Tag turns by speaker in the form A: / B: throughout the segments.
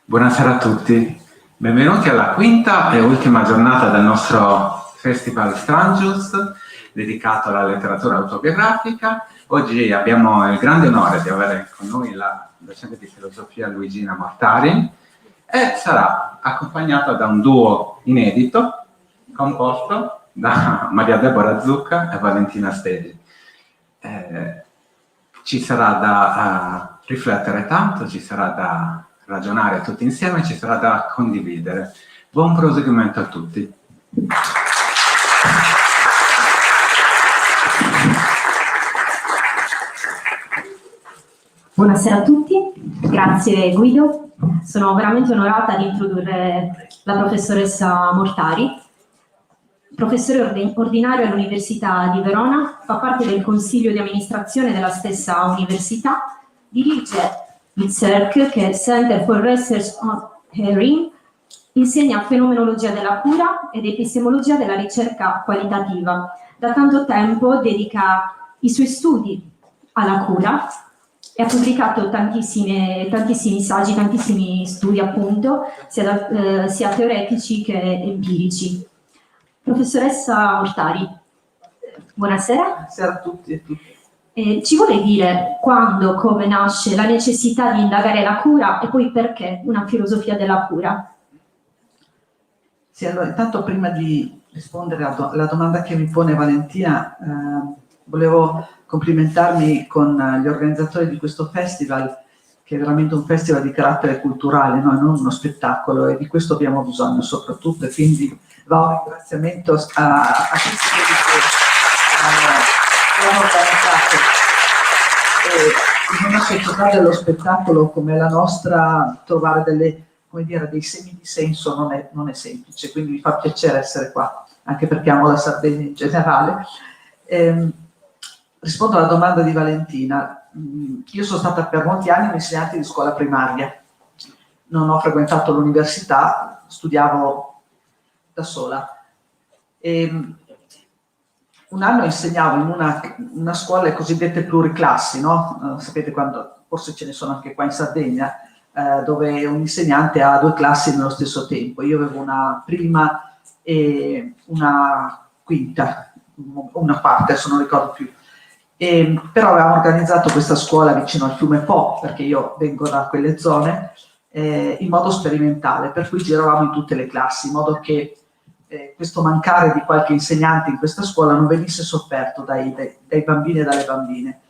A: Buonasera a tutti, benvenuti alla quinta e ultima giornata del nostro Festival Strangius dedicato alla letteratura autobiografica. Oggi abbiamo il grande onore di avere con noi la docente di filosofia Luigina Mortari e sarà accompagnata da un duo inedito composto da Maria Deborah Zucca e Valentina Stegi. Ci sarà da riflettere tanto, ci sarà da ragionare tutti insieme, ci sarà da condividere. Buon proseguimento a tutti.
B: Buonasera a tutti, grazie Guido. Sono veramente onorata di introdurre la professoressa Mortari. Professore ordinario all'Università di Verona, fa parte del consiglio di amministrazione della stessa università, dirige il CERC, che è il Center for Research on Hearing, insegna fenomenologia della cura ed epistemologia della ricerca qualitativa. Da tanto tempo dedica i suoi studi alla cura e ha pubblicato tantissimi saggi, tantissimi studi appunto, sia teoretici che empirici. Professoressa Mortari, buonasera.
C: Buonasera a tutti e tutte.
B: Ci vuole dire quando, come nasce la necessità di indagare la cura e poi perché una filosofia della cura?
C: Sì, allora intanto prima di rispondere alla domanda che mi pone Valentina, volevo complimentarmi con gli organizzatori di questo festival, che è veramente un festival di carattere culturale, no? Non uno spettacolo, e di questo abbiamo bisogno soprattutto, e quindi va un ringraziamento a tutti quelli che hanno organizzato. In una società dello spettacolo come la nostra, trovare dei semi di senso non è semplice, quindi mi fa piacere essere qua, anche perché amo la Sardegna in generale. Rispondo alla domanda di Valentina. Io sono stata per molti anni un'insegnante di scuola primaria, non ho frequentato l'università, studiavo da sola. Un anno insegnavo in una scuola le cosiddette pluriclassi, no? Sapete quando, forse ce ne sono anche qua in Sardegna, dove un insegnante ha 2 classi nello stesso tempo. Io avevo una prima e una quinta, una quarta, adesso non ricordo più. Però avevamo organizzato questa scuola vicino al fiume Po, perché io vengo da quelle zone, in modo sperimentale, per cui giravamo in tutte le classi, in modo che questo mancare di qualche insegnante in questa scuola non venisse sofferto dai bambini e dalle bambine.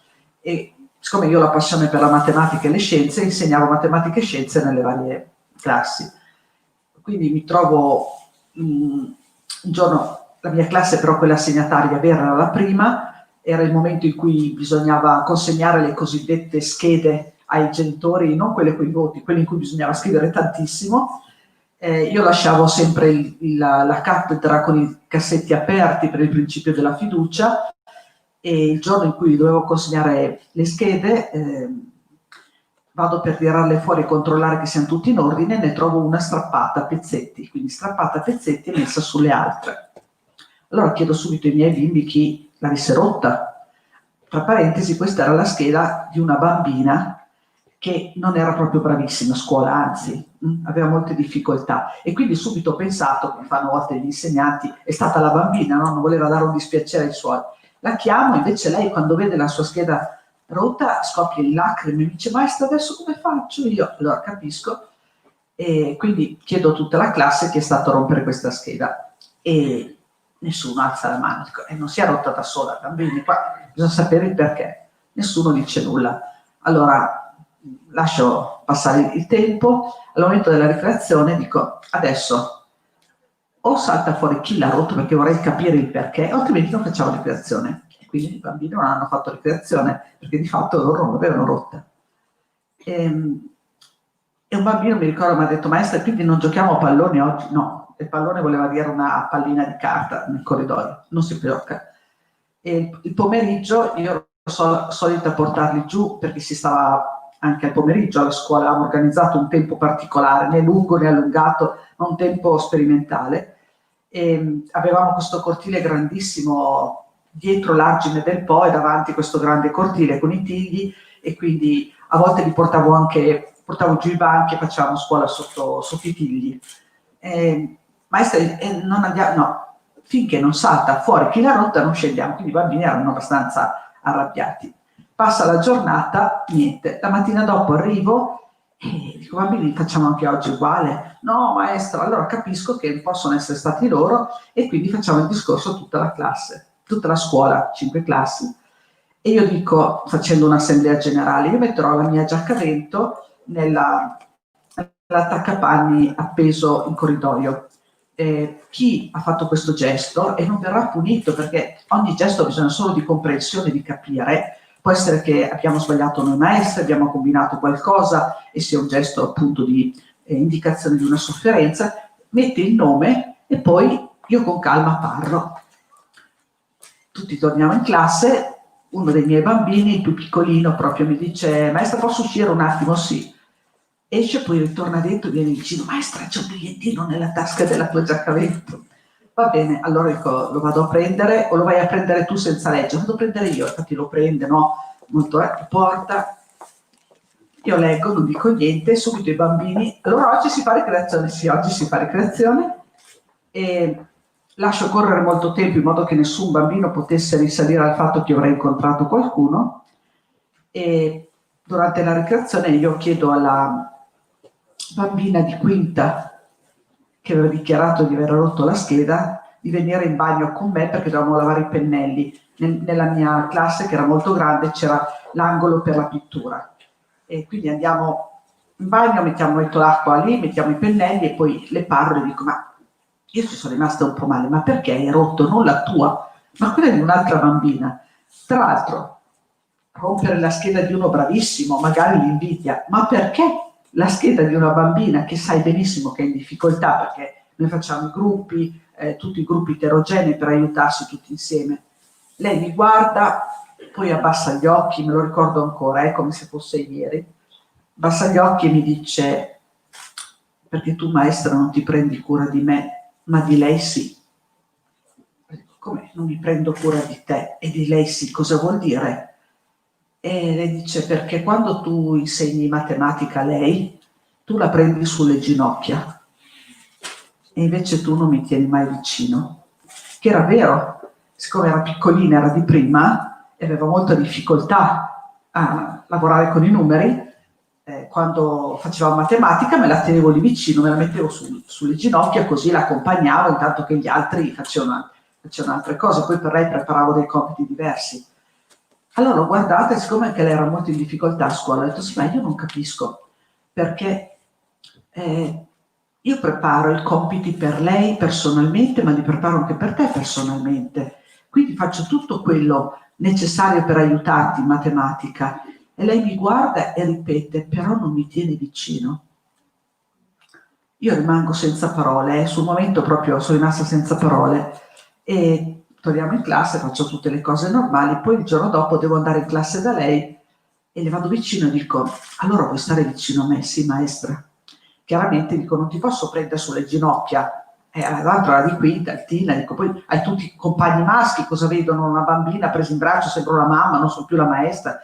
C: E siccome io ho la passione per la matematica e le scienze, insegnavo matematica e scienze nelle varie classi. Quindi mi trovo un giorno, la mia classe però quella assegnataria vera era la prima, era il momento in cui bisognava consegnare le cosiddette schede ai genitori, non quelle con i voti, quelle in cui bisognava scrivere tantissimo. Io lasciavo sempre la cattedra con i cassetti aperti per il principio della fiducia, e il giorno in cui dovevo consegnare le schede vado per tirarle fuori e controllare che siano tutti in ordine, e ne trovo una strappata a pezzetti, quindi strappata a pezzetti e messa sulle altre. Allora chiedo subito ai miei bimbi chi l'avesse rotta. Tra parentesi, questa era la scheda di una bambina che non era proprio bravissima a scuola, anzi aveva molte difficoltà, e quindi subito ho pensato, come fanno a volte gli insegnanti, è stata la bambina, no? Non voleva dare un dispiacere ai suoi. La chiamo, invece lei quando vede la sua scheda rotta scoppia in lacrime e mi dice: maestra, adesso come faccio io? Allora capisco, e quindi chiedo a tutta la classe chi è stato a rompere questa scheda, e nessuno alza la mano. Dico, non si è rotta da sola, bambini, qua bisogna sapere il perché. Nessuno dice nulla. Allora lascio passare il tempo, al momento della ricreazione dico: adesso o salta fuori chi l'ha rotto, perché vorrei capire il perché, altrimenti non facciamo ricreazione. E quindi i bambini non hanno fatto ricreazione, perché di fatto loro non l'avevano rotta. E un bambino, mi ricordo, mi ha detto: maestra, quindi non giochiamo a pallone oggi? No, il pallone voleva dire una pallina di carta nel corridoio, non si gioca. E il pomeriggio io ero solita portarli giù, perché si stava anche al pomeriggio alla scuola, avevamo organizzato un tempo particolare, né lungo né allungato, ma un tempo sperimentale. E avevamo questo cortile grandissimo dietro l'argine del Po, e davanti questo grande cortile con i tigli, e quindi a volte li portavo giù i banchi e facevamo scuola sotto i figli. Maestra, non andiamo, no, finché non salta fuori chi la rotta non scendiamo, quindi i bambini erano abbastanza arrabbiati. Passa la giornata, niente, la mattina dopo arrivo e dico, bambini, facciamo anche oggi uguale? No, maestra, allora capisco che possono essere stati loro e quindi facciamo il discorso a tutta la classe, tutta la scuola, 5 classi. E io dico, facendo un'assemblea generale, io metterò la mia giacca vento nell'attaccapanni appeso in corridoio. Chi ha fatto questo gesto e non verrà punito, perché ogni gesto ha bisogno solo di comprensione, di capire. Può essere che abbiamo sbagliato noi maestri, abbiamo combinato qualcosa e sia un gesto appunto di indicazione di una sofferenza, mette il nome e poi io con calma parlo. Tutti torniamo in classe, uno dei miei bambini, il più piccolino, proprio mi dice, maestra posso uscire un attimo? Sì. Esce, poi ritorna dentro e viene vicino, maestra c'è un bigliettino nella tasca della tua giaccavento. Va bene, allora dico, lo vado a prendere o lo vai a prendere tu senza leggere? Lo vado a prendere io, infatti lo prende, no? Molto porta, io leggo, non dico niente, subito i bambini, allora oggi si fa ricreazione? Sì, oggi si fa ricreazione e lascio correre molto tempo in modo che nessun bambino potesse risalire al fatto che io avrei incontrato qualcuno e durante la ricreazione io chiedo alla bambina di quinta che aveva dichiarato di aver rotto la scheda di venire in bagno con me perché dovevamo lavare i pennelli. Nella mia classe, che era molto grande, c'era l'angolo per la pittura e quindi andiamo in bagno, metto l'acqua lì, mettiamo i pennelli e poi le parlo e dico, ma io ci sono rimasta un po' male, ma perché hai rotto non la tua, ma quella di un'altra bambina? Tra l'altro rompere la scheda di uno bravissimo, magari l'invidia, ma perché la scheda di una bambina che sai benissimo che è in difficoltà, perché noi facciamo i gruppi, tutti i gruppi eterogenei per aiutarsi tutti insieme. Lei mi guarda, poi abbassa gli occhi, me lo ricordo ancora, come se fosse ieri, abbassa gli occhi e mi dice, perché tu maestra non ti prendi cura di me, ma di lei sì. Come non mi prendo cura di te e di lei sì, cosa vuol dire? E lei dice, perché quando tu insegni matematica a lei, tu la prendi sulle ginocchia e invece tu non mi tieni mai vicino. Che era vero, siccome era piccolina, era di prima e aveva molta difficoltà a lavorare con i numeri, quando facevamo matematica me la tenevo lì vicino, me la mettevo sulle ginocchia, così la accompagnavo intanto che gli altri facevano altre cose, poi per lei preparavo dei compiti diversi. Allora l'ho guardata e siccome anche lei era molto in difficoltà a scuola, ho detto sì, ma io non capisco, perché io preparo i compiti per lei personalmente, ma li preparo anche per te personalmente. Quindi faccio tutto quello necessario per aiutarti in matematica. E lei mi guarda e ripete, però non mi tiene vicino. Io rimango senza parole, sul momento proprio sono rimasta senza parole. E torniamo in classe, faccio tutte le cose normali, poi il giorno dopo devo andare in classe da lei e le vado vicino e dico, allora vuoi stare vicino a me? Sì, maestra. Chiaramente dico, non ti posso prendere sulle ginocchia, l'altro era di quinta, altina, dico, poi hai tutti i compagni maschi, cosa vedono? Una bambina presa in braccio, sembra una mamma, non sono più la maestra.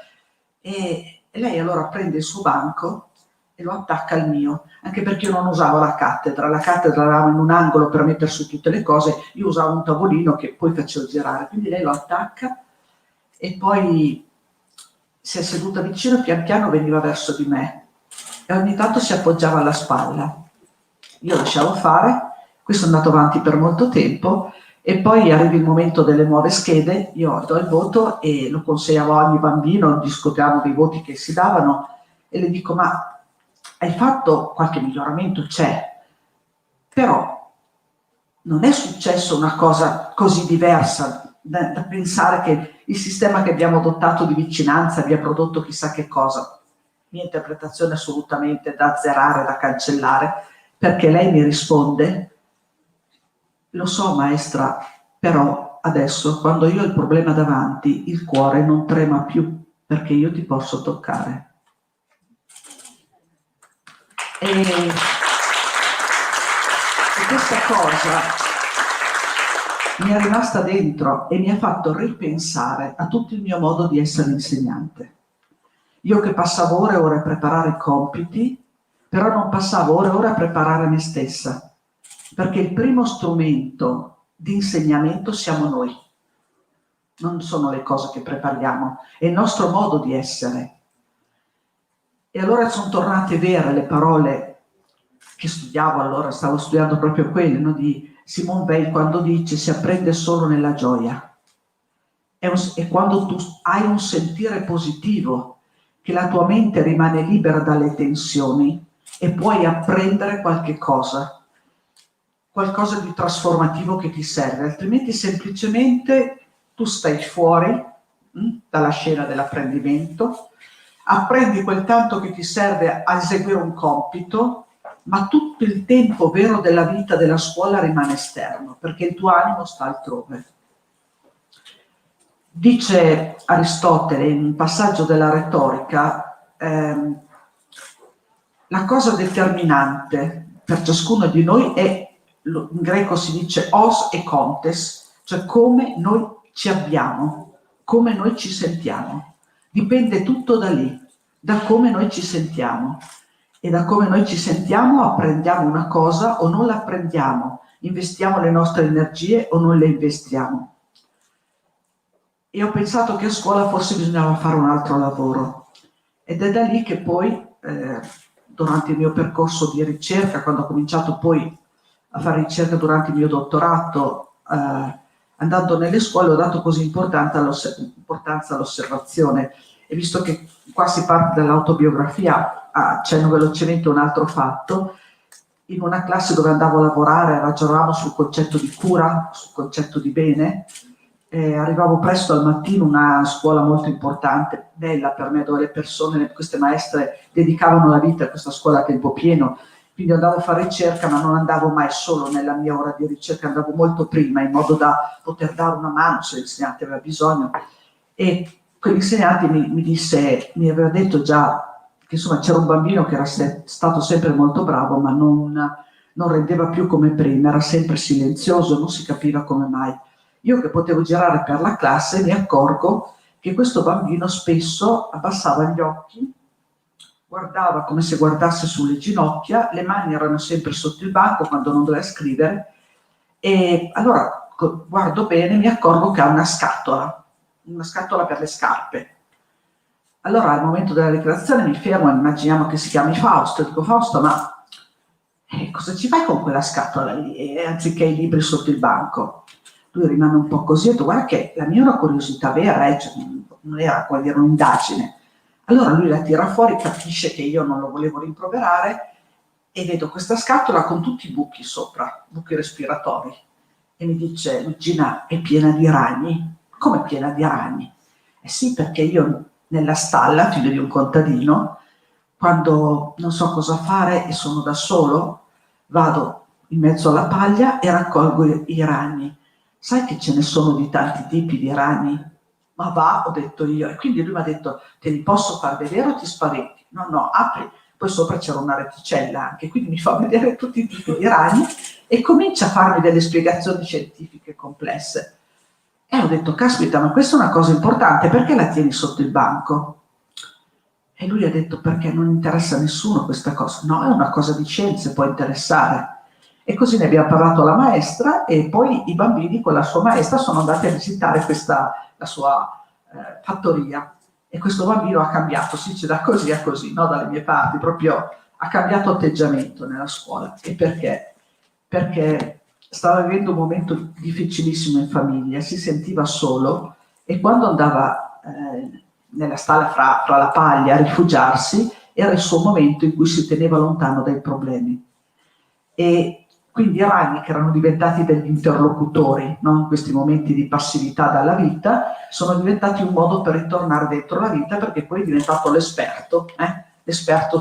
C: E lei allora prende il suo banco e lo attacca al mio, anche perché io non usavo la cattedra eravamo in un angolo per mettere su tutte le cose, io usavo un tavolino che poi facevo girare, quindi lei lo attacca e poi si è seduta vicino e pian piano veniva verso di me e ogni tanto si appoggiava alla spalla. Io lasciavo fare, questo è andato avanti per molto tempo e poi arriva il momento delle nuove schede, io do il voto e lo consegnavo a ogni bambino, discutiamo dei voti che si davano e le dico, ma hai fatto qualche miglioramento? C'è, però non è successo una cosa così diversa da pensare che il sistema che abbiamo adottato di vicinanza abbia prodotto chissà che cosa. Mia interpretazione assolutamente da azzerare, da cancellare, perché lei mi risponde, lo so maestra, però adesso quando io ho il problema davanti, il cuore non trema più, perché io ti posso toccare. E questa cosa mi è rimasta dentro e mi ha fatto ripensare a tutto il mio modo di essere insegnante. Io che passavo ore e ore a preparare i compiti, però non passavo ore e ore a preparare me stessa, perché il primo strumento di insegnamento siamo noi, non sono le cose che prepariamo, è il nostro modo di essere. E allora sono tornate vere le parole che studiavo allora, stavo studiando proprio quelle, no, di Simone Weil, quando dice si apprende solo nella gioia. È quando tu hai un sentire positivo, che la tua mente rimane libera dalle tensioni e puoi apprendere qualcosa di trasformativo che ti serve, altrimenti semplicemente tu stai fuori dalla scena dell'apprendimento, apprendi quel tanto che ti serve a eseguire un compito, ma tutto il tempo vero della vita della scuola rimane esterno, perché il tuo animo sta altrove. Dice Aristotele in un passaggio della retorica, la cosa determinante per ciascuno di noi è, in greco si dice os e contes, cioè come noi ci abbiamo, come noi ci sentiamo. Dipende tutto da lì, da come noi ci sentiamo. E da come noi ci sentiamo apprendiamo una cosa o non la apprendiamo, investiamo le nostre energie o non le investiamo. E ho pensato che a scuola forse bisognava fare un altro lavoro. Ed è da lì che poi, durante il mio percorso di ricerca, quando ho cominciato poi a fare ricerca durante il mio dottorato, andando nelle scuole, ho dato così importanza all'osservazione. E visto che qua si parte dall'autobiografia, accenno velocemente un altro fatto. In una classe dove andavo a lavorare ragionavamo sul concetto di cura, sul concetto di bene. Arrivavo presto al mattino, una scuola molto importante, bella per me, dove le persone, queste maestre, dedicavano la vita a questa scuola a tempo pieno. Quindi andavo a fare ricerca, ma non andavo mai solo nella mia ora di ricerca, andavo molto prima, in modo da poter dare una mano se l'insegnante aveva bisogno. E quell'insegnante mi aveva detto già che insomma c'era un bambino che era stato sempre molto bravo, ma non rendeva più come prima, era sempre silenzioso, non si capiva come mai. Io che potevo girare per la classe mi accorgo che questo bambino spesso abbassava gli occhi, guardava come se guardasse sulle ginocchia, le mani erano sempre sotto il banco quando non doveva scrivere, e allora guardo bene, mi accorgo che ha una scatola per le scarpe. Allora al momento della ricreazione mi fermo, immaginiamo che si chiami Fausto, dico Fausto, ma cosa ci fai con quella scatola lì, anziché i libri sotto il banco? Lui rimane un po' così, ho detto guarda che la mia è una curiosità vera, cioè, non era come dire un'indagine. Allora lui la tira fuori, capisce che io non lo volevo rimproverare e vedo questa scatola con tutti i buchi sopra, buchi respiratori, e mi dice Luigina è piena di ragni. Come piena di ragni? Eh sì, perché io nella stalla, figlio di un contadino, quando non so cosa fare e sono da solo, vado in mezzo alla paglia e raccolgo i ragni. Sai che ce ne sono di tanti tipi di ragni? Ma va, ho detto io. E quindi lui mi ha detto, te li posso far vedere o ti spaventi? No, apri. Poi sopra c'era una reticella anche, quindi mi fa vedere tutti i tipi di ragni e comincia a farmi delle spiegazioni scientifiche complesse. E ho detto, caspita, ma questa è una cosa importante, perché la tieni sotto il banco? E lui ha detto, perché non interessa a nessuno questa cosa. No, è una cosa di scienze, può interessare. E così ne abbiamo parlato alla maestra e poi i bambini con la sua maestra sono andati a visitare la sua fattoria. E questo bambino ha cambiato, si dice da così a così, no? Dalle mie parti, proprio ha cambiato atteggiamento nella scuola. E perché? Perché stava vivendo un momento difficilissimo in famiglia, si sentiva solo e quando andava nella stalla fra la paglia a rifugiarsi era il suo momento in cui si teneva lontano dai problemi. E quindi i ragni, che erano diventati degli interlocutori, no? In questi momenti di passività dalla vita, sono diventati un modo per ritornare dentro la vita, perché poi è diventato l'esperto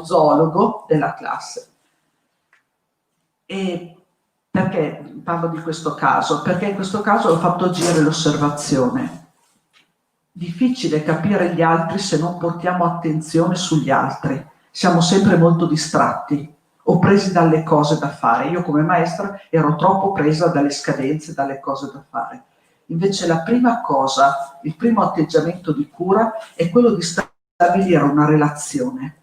C: zoologo della classe. E perché parlo di questo caso? Perché in questo caso ho fatto agire l'osservazione. Difficile capire gli altri se non portiamo attenzione sugli altri. Siamo sempre molto distratti o presi dalle cose da fare. Io come maestra ero troppo presa dalle scadenze, dalle cose da fare. Invece la prima cosa, il primo atteggiamento di cura è quello di stare stabilire una relazione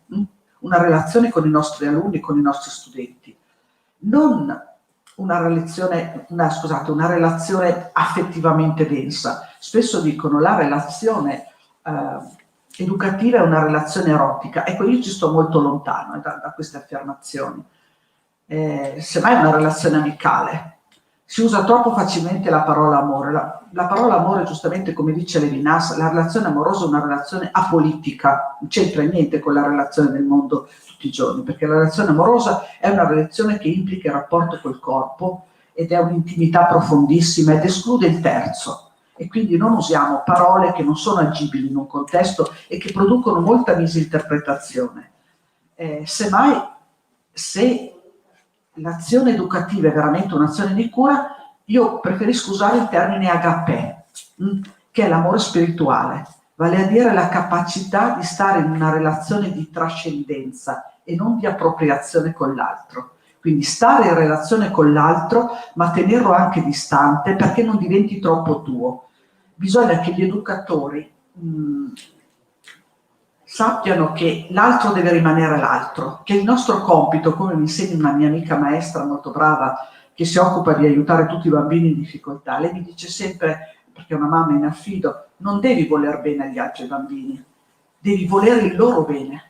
C: con i nostri alunni, con i nostri studenti, non una relazione affettivamente densa. Spesso dicono la relazione educativa è una relazione erotica. Ecco, io ci sto molto lontano da queste affermazioni. Semmai è una relazione amicale. Si usa troppo facilmente la parola amore. La parola amore, giustamente come dice Levinas, la relazione amorosa è una relazione apolitica, non c'entra niente con la relazione del mondo tutti i giorni, perché la relazione amorosa è una relazione che implica il rapporto col corpo ed è un'intimità profondissima ed esclude il terzo. E quindi non usiamo parole che non sono agibili in un contesto e che producono molta misinterpretazione. Semmai, se l'azione educativa è veramente un'azione di cura, io preferisco usare il termine agapè, che è l'amore spirituale, vale a dire la capacità di stare in una relazione di trascendenza e non di appropriazione con l'altro. Quindi stare in relazione con l'altro, ma tenerlo anche distante perché non diventi troppo tuo. Bisogna che gli educatori sappiano che l'altro deve rimanere l'altro, che il nostro compito, come mi insegna una mia amica maestra molto brava che si occupa di aiutare tutti i bambini in difficoltà, lei mi dice sempre, perché è una mamma in affido, non devi voler bene agli altri bambini, devi volere il loro bene,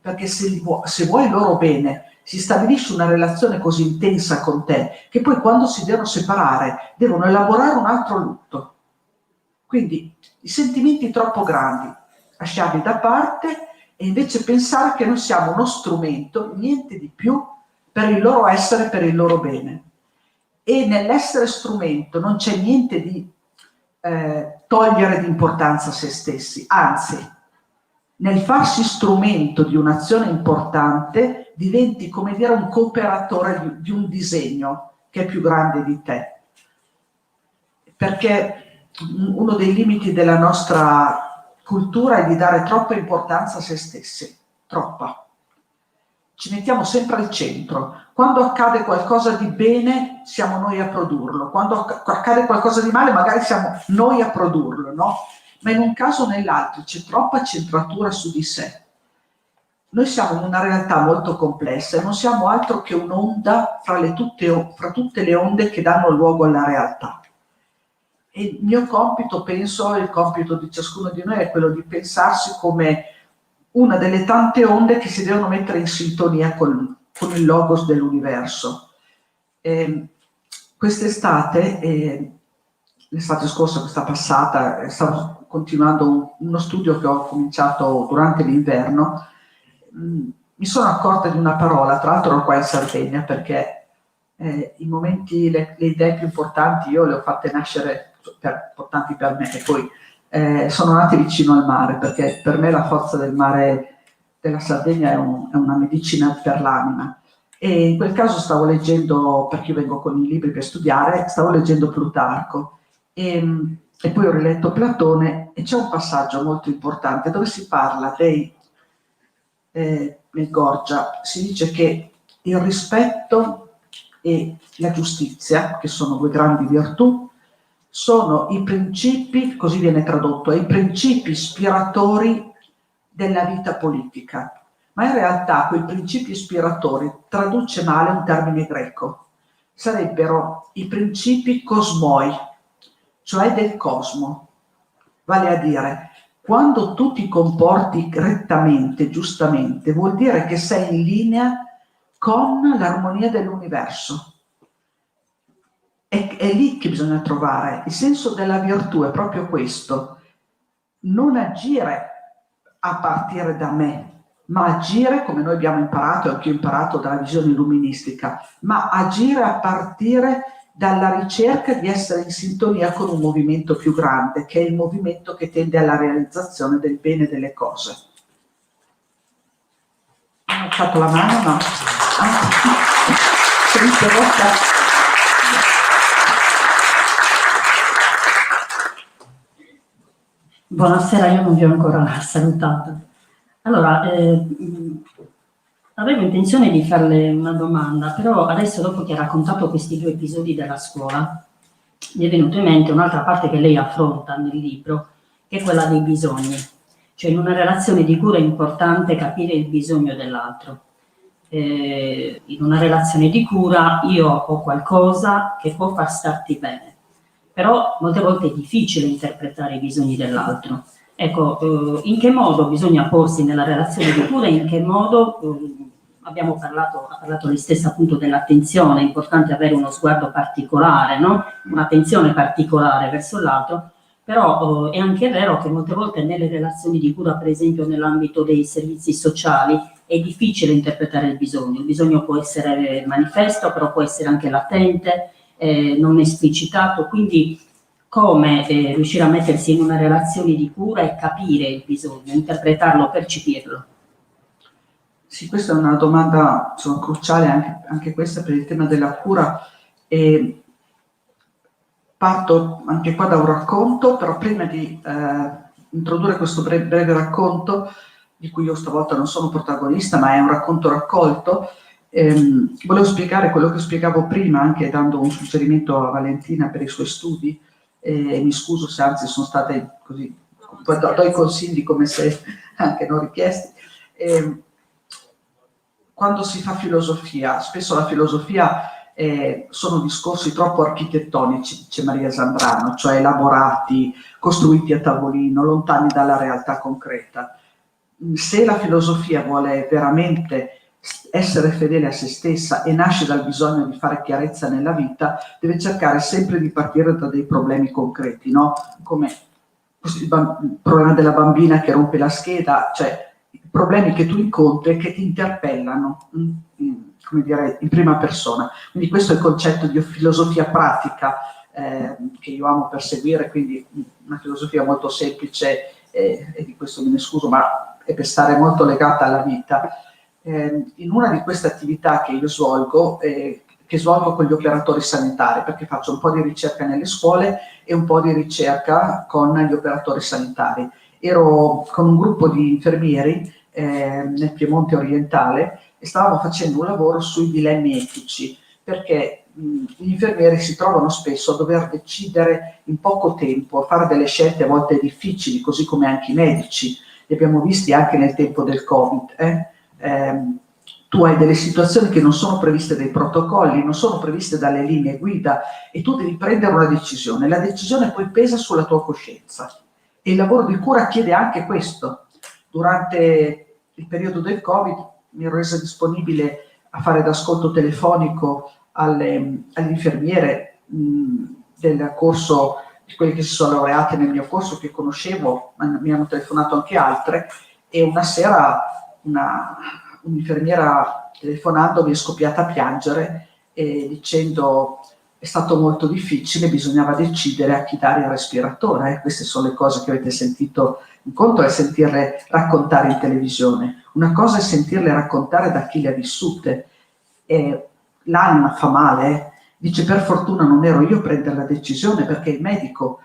C: perché se vuoi il loro bene si stabilisce una relazione così intensa con te che poi quando si devono separare devono elaborare un altro lutto. Quindi i sentimenti troppo grandi lasciarli da parte e invece pensare che noi siamo uno strumento, niente di più, per il loro essere, per il loro bene. E nell'essere strumento non c'è niente di togliere di importanza a se stessi, anzi, nel farsi strumento di un'azione importante diventi, come dire, un cooperatore di un disegno che è più grande di te. Perché uno dei limiti della nostra cultura è di dare troppa importanza a se stessi, troppa. Ci mettiamo sempre al centro. Quando accade qualcosa di bene siamo noi a produrlo, quando accade qualcosa di male magari siamo noi a produrlo, no? Ma in un caso o nell'altro c'è troppa centratura su di sé. Noi siamo in una realtà molto complessa e non siamo altro che un'onda fra tutte le onde che danno luogo alla realtà. E il mio compito, penso, il compito di ciascuno di noi è quello di pensarsi come una delle tante onde che si devono mettere in sintonia con il logos dell'universo. Quest'estate, l'estate scorsa, questa passata, stavo continuando uno studio che ho cominciato durante l'inverno. Mi sono accorta di una parola, tra l'altro ero qua in Sardegna, perché i momenti, le idee più importanti io le ho fatte nascere importanti per me e poi sono nati vicino al mare, perché per me la forza del mare della Sardegna è una medicina per l'anima. E in quel caso stavo leggendo, perché io vengo con i libri per studiare, stavo leggendo Plutarco e poi ho riletto Platone e c'è un passaggio molto importante dove si parla nel Gorgia, si dice che il rispetto e la giustizia, che sono due grandi virtù, sono i principi, così viene tradotto, i principi ispiratori della vita politica. Ma in realtà quei principi ispiratori traduce male un termine greco. Sarebbero i principi cosmoi, cioè del cosmo. Vale a dire, quando tu ti comporti rettamente, giustamente, vuol dire che sei in linea con l'armonia dell'universo. È lì che bisogna trovare. Il senso della virtù è proprio questo. Non agire a partire da me, ma agire, come noi abbiamo imparato, e anche io ho imparato dalla visione illuministica, ma agire a partire dalla ricerca di essere in sintonia con un movimento più grande, che è il movimento che tende alla realizzazione del bene delle cose. Ho alzato la mano, no? Sono interrotta.
D: Buonasera, io non vi ho ancora salutato. Allora, avevo intenzione di farle una domanda, però adesso dopo che ha raccontato questi due episodi della scuola, mi è venuto in mente un'altra parte che lei affronta nel libro, che è quella dei bisogni. Cioè in una relazione di cura è importante capire il bisogno dell'altro. In una relazione di cura io ho qualcosa che può far starti bene, però molte volte è difficile interpretare i bisogni dell'altro. Ecco, in che modo bisogna porsi nella relazione di cura e in che modo, ha parlato lei stessa appunto dell'attenzione, è importante avere uno sguardo particolare, no? Un'attenzione particolare verso l'altro, però è anche vero che molte volte nelle relazioni di cura, per esempio nell'ambito dei servizi sociali, è difficile interpretare il bisogno può essere manifesto, però può essere anche latente, non esplicitato, quindi come riuscire a mettersi in una relazione di cura e capire il bisogno, interpretarlo, percepirlo.
C: Sì, questa è una domanda cruciale anche questa per il tema della cura. Parto anche qua da un racconto, però prima di introdurre questo breve racconto, di cui io stavolta non sono protagonista, ma è un racconto raccolto, volevo spiegare quello che spiegavo prima, anche dando un suggerimento a Valentina per i suoi studi, mi scuso se anzi sono state così, do i consigli come se anche non richiesti. Quando si fa filosofia, spesso la filosofia sono discorsi troppo architettonici, dice Maria Zambrano, cioè elaborati, costruiti a tavolino, lontani dalla realtà concreta. Se la filosofia vuole veramente essere fedele a se stessa e nasce dal bisogno di fare chiarezza nella vita, deve cercare sempre di partire da dei problemi concreti, no? Come il problema della bambina che rompe la scheda, cioè problemi che tu incontri e che ti interpellano, come dire, in prima persona. Quindi questo è il concetto di filosofia pratica che io amo perseguire, quindi una filosofia molto semplice e di questo me ne scuso, ma è per stare molto legata alla vita. In una di queste attività che io svolgo, che svolgo con gli operatori sanitari, perché faccio un po' di ricerca nelle scuole e un po' di ricerca con gli operatori sanitari. Ero con un gruppo di infermieri nel Piemonte orientale e stavamo facendo un lavoro sui dilemmi etici, perché gli infermieri si trovano spesso a dover decidere in poco tempo, a fare delle scelte a volte difficili, così come anche i medici. Li abbiamo visti anche nel tempo del Covid. Tu hai delle situazioni che non sono previste dai protocolli, non sono previste dalle linee guida e tu devi prendere una decisione. La decisione poi pesa sulla tua coscienza. E il lavoro di cura chiede anche questo. Durante il periodo del Covid mi ero resa disponibile a fare d'ascolto telefonico alle infermiere del corso, di quelli che si sono laureati nel mio corso, che conoscevo, ma mi hanno telefonato anche altre, e una sera un'infermiera telefonando mi è scoppiata a piangere dicendo: è stato molto difficile, bisognava decidere a chi dare il respiratore. Queste sono le cose che avete sentito. Un conto è sentirle raccontare in televisione, una cosa è sentirle raccontare da chi le ha vissute. L'anima fa male. Dice: per fortuna non ero io a prendere la decisione, perché il medico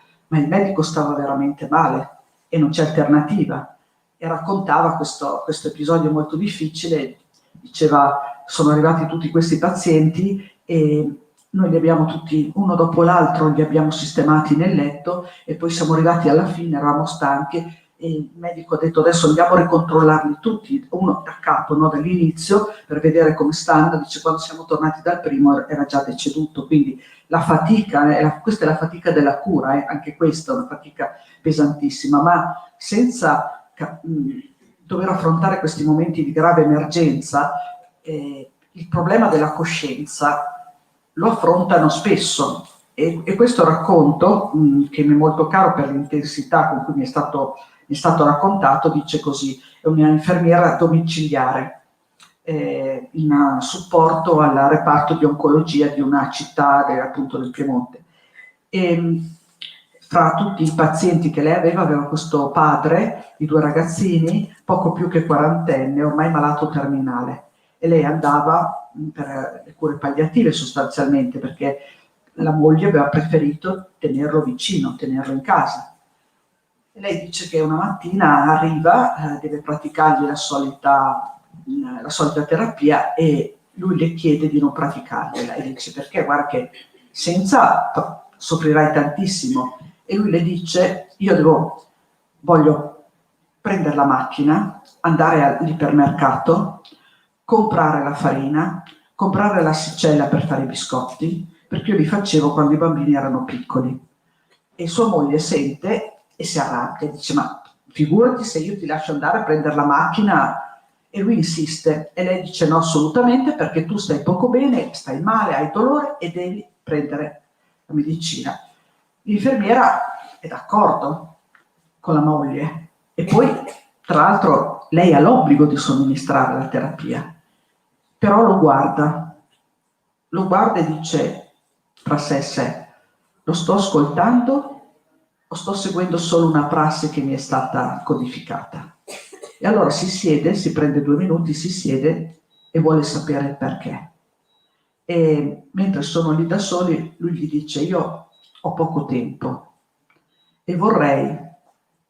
C: stava veramente male e non c'è alternativa. E raccontava questo episodio molto difficile. Diceva: sono arrivati tutti questi pazienti e noi li abbiamo tutti uno dopo l'altro, li abbiamo sistemati nel letto e poi siamo arrivati alla fine, eravamo stanchi e il medico ha detto: adesso andiamo a ricontrollarli tutti, uno da capo, no, dall'inizio, per vedere come stanno. Dice: quando siamo tornati dal primo era già deceduto. Quindi la fatica, questa è la fatica della cura, anche questa è una fatica pesantissima, ma senza dover affrontare questi momenti di grave emergenza, il problema della coscienza lo affrontano spesso. E questo racconto, che mi è molto caro per l'intensità con cui mi è stato raccontato, dice così: è una infermiera domiciliare in supporto al reparto di oncologia di una città appunto del Piemonte. E fra tutti i pazienti che lei aveva questo padre di 2 ragazzini, poco più che quarantenne, ormai malato terminale, e lei andava per le cure palliative sostanzialmente, perché la moglie aveva preferito tenerlo vicino, tenerlo in casa. E lei dice che una mattina arriva, deve praticargli la solita terapia e lui le chiede di non praticargliela e dice: perché? Guarda che senza soffrirai tantissimo. E lui le dice: io voglio prendere la macchina, andare all'ipermercato, comprare la farina, comprare l'assicella per fare i biscotti, perché io li facevo quando i bambini erano piccoli. E sua moglie sente e si arrabbia, dice: ma figurati se io ti lascio andare a prendere la macchina. E lui insiste e lei dice: no, assolutamente, perché tu stai poco bene, stai male, hai dolore e devi prendere la medicina. L'infermiera è d'accordo con la moglie e poi, tra l'altro, lei ha l'obbligo di somministrare la terapia, però lo guarda e dice tra sé e sé: lo sto ascoltando o sto seguendo solo una prassi che mi è stata codificata? E allora si siede, si prende 2 minuti, si siede e vuole sapere il perché. E mentre sono lì da soli, lui gli dice: io ho poco tempo e vorrei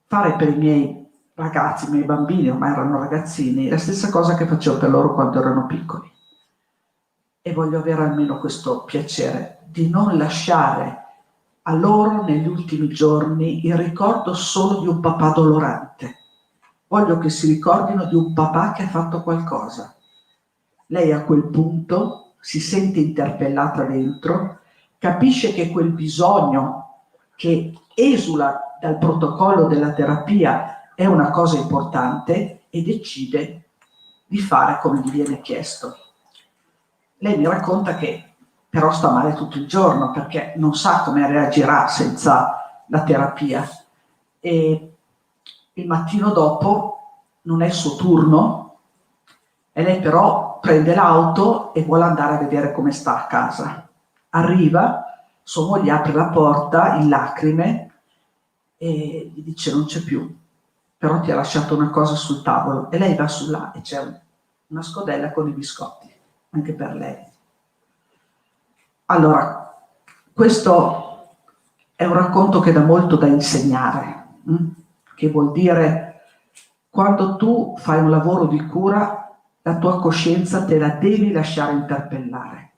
C: fare per i miei ragazzi, i miei bambini, ormai erano ragazzini, la stessa cosa che facevo per loro quando erano piccoli. E voglio avere almeno questo piacere di non lasciare a loro negli ultimi giorni il ricordo solo di un papà dolorante. Voglio che si ricordino di un papà che ha fatto qualcosa. Lei a quel punto si sente interpellata dentro, capisce che quel bisogno che esula dal protocollo della terapia è una cosa importante e decide di fare come gli viene chiesto. Lei mi racconta che però sta male tutto il giorno perché non sa come reagirà senza la terapia. E il mattino dopo non è il suo turno e lei però prende l'auto e vuole andare a vedere come sta a casa. Arriva, sua moglie apre la porta in lacrime e gli dice: non c'è più, però ti ha lasciato una cosa sul tavolo. E lei va su là e c'è una scodella con i biscotti, anche per lei. Allora, questo è un racconto che dà molto da insegnare, che vuol dire: quando tu fai un lavoro di cura, la tua coscienza te la devi lasciare interpellare,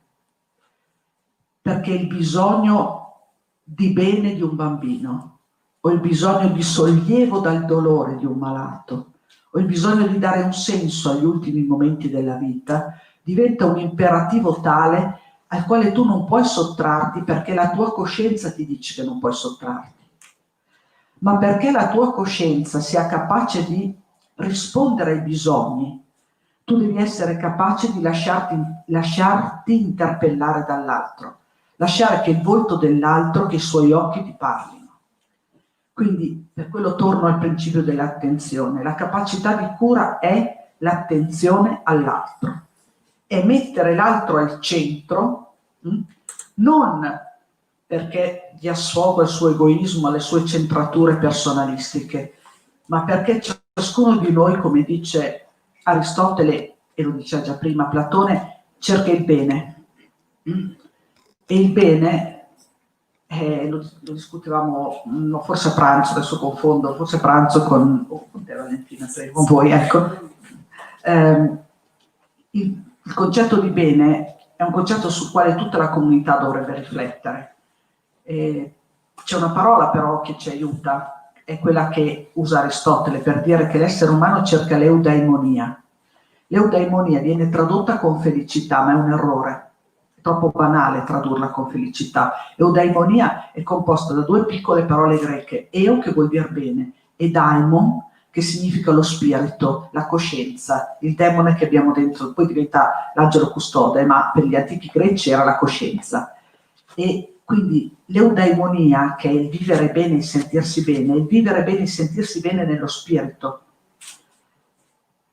C: perché il bisogno di bene di un bambino, o il bisogno di sollievo dal dolore di un malato, o il bisogno di dare un senso agli ultimi momenti della vita, diventa un imperativo tale al quale tu non puoi sottrarti, perché la tua coscienza ti dice che non puoi sottrarti. Ma perché la tua coscienza sia capace di rispondere ai bisogni, tu devi essere capace di lasciarti interpellare dall'altro, lasciare che il volto dell'altro, che i suoi occhi ti parlino. Quindi per quello torno al principio dell'attenzione. La capacità di cura è l'attenzione all'altro, è mettere l'altro al centro, non perché dia sfogo al suo egoismo, alle sue centrature personalistiche, ma perché ciascuno di noi, come dice Aristotele, e lo diceva già prima Platone, cerca il bene. E il bene, lo discutevamo forse a pranzo, adesso confondo, forse a pranzo con te Valentina, con voi, ecco. Il concetto di bene è un concetto sul quale tutta la comunità dovrebbe riflettere. C'è una parola però che ci aiuta, è quella che usa Aristotele per dire che l'essere umano cerca l'eudaimonia. L'eudaimonia viene tradotta con felicità, ma è un errore. È troppo banale tradurla con felicità. Eudaimonia è composta da 2 piccole parole greche: eo, che vuol dire bene, e daimon, che significa lo spirito, la coscienza, il demone che abbiamo dentro, poi diventa l'angelo custode, ma per gli antichi greci era la coscienza. E quindi l'eudaimonia, che è il vivere bene, il sentirsi bene, il vivere bene, il sentirsi bene nello spirito.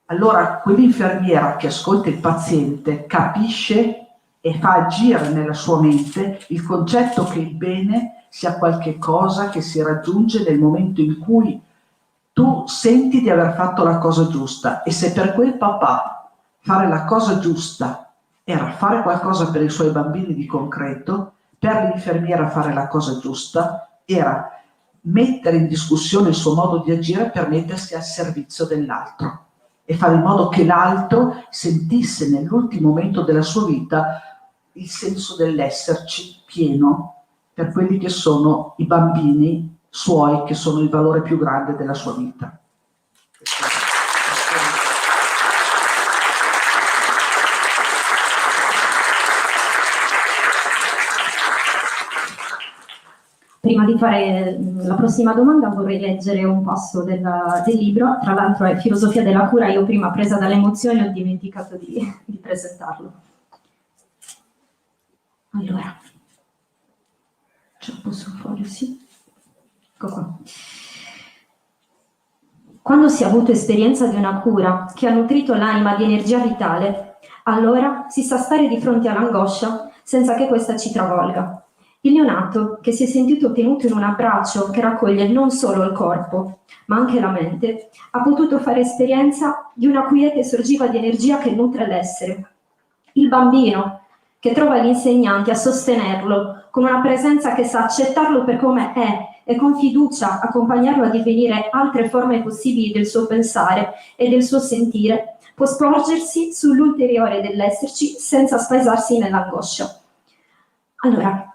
C: Allora quell'infermiera che ascolta il paziente capisce e fa agire nella sua mente il concetto che il bene sia qualche cosa che si raggiunge nel momento in cui tu senti di aver fatto la cosa giusta. E se per quel papà fare la cosa giusta era fare qualcosa per i suoi bambini di concreto, per l'infermiera fare la cosa giusta era mettere in discussione il suo modo di agire per mettersi al servizio dell'altro e fare in modo che l'altro sentisse nell'ultimo momento della sua vita il senso dell'esserci pieno per quelli che sono i bambini suoi, che sono il valore più grande della sua vita.
B: Prima di fare la prossima domanda vorrei leggere un passo del libro, tra l'altro è Filosofia della cura, io prima presa dalle emozioni ho dimenticato di presentarlo. Allora, c'è un po' sul foglio, sì. Ecco qua. Quando si è avuto esperienza di una cura che ha nutrito l'anima di energia vitale, allora si sa stare di fronte all'angoscia senza che questa ci travolga. Il neonato, che si è sentito tenuto in un abbraccio che raccoglie non solo il corpo, ma anche la mente, ha potuto fare esperienza di una quiete sorgiva di energia che nutre l'essere. Il bambino, che trova gli insegnanti a sostenerlo con una presenza che sa accettarlo per come è e con fiducia accompagnarlo a divenire altre forme possibili del suo pensare e del suo sentire, può sporgersi sull'ulteriore dell'esserci senza spaesarsi nell'angoscia. Allora,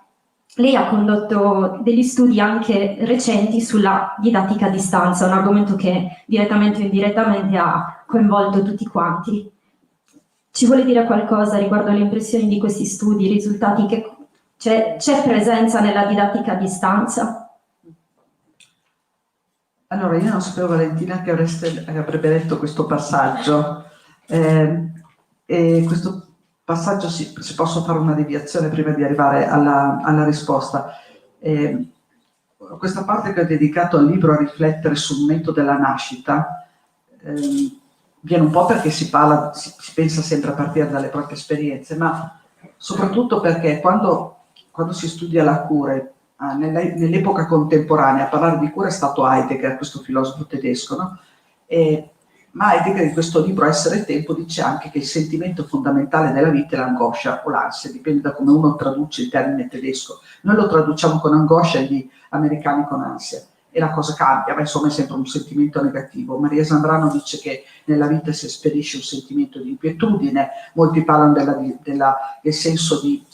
B: lei ha condotto degli studi anche recenti sulla didattica a distanza, un argomento che direttamente o indirettamente ha coinvolto tutti quanti. Ci vuole dire qualcosa riguardo alle impressioni di questi studi, i risultati che c'è presenza nella didattica a distanza?
C: Allora, io non sapevo, Valentina, che avrebbe letto questo passaggio. E questo passaggio, se posso fare una deviazione prima di arrivare alla risposta. Questa parte che ho dedicato al libro a riflettere sul momento della nascita viene un po' perché si pensa sempre a partire dalle proprie esperienze, ma soprattutto perché quando si studia la cura, nell'epoca contemporanea, a parlare di cura è stato Heidegger, questo filosofo tedesco, no? Ma Heidegger in questo libro Essere e Tempo dice anche che il sentimento fondamentale della vita è l'angoscia o l'ansia, dipende da come uno traduce il termine tedesco. Noi lo traduciamo con angoscia e gli americani con ansia, e la cosa cambia, ma insomma è sempre un sentimento negativo. Maria Zambrano dice che nella vita si esperisce un sentimento di inquietudine, molti parlano del senso di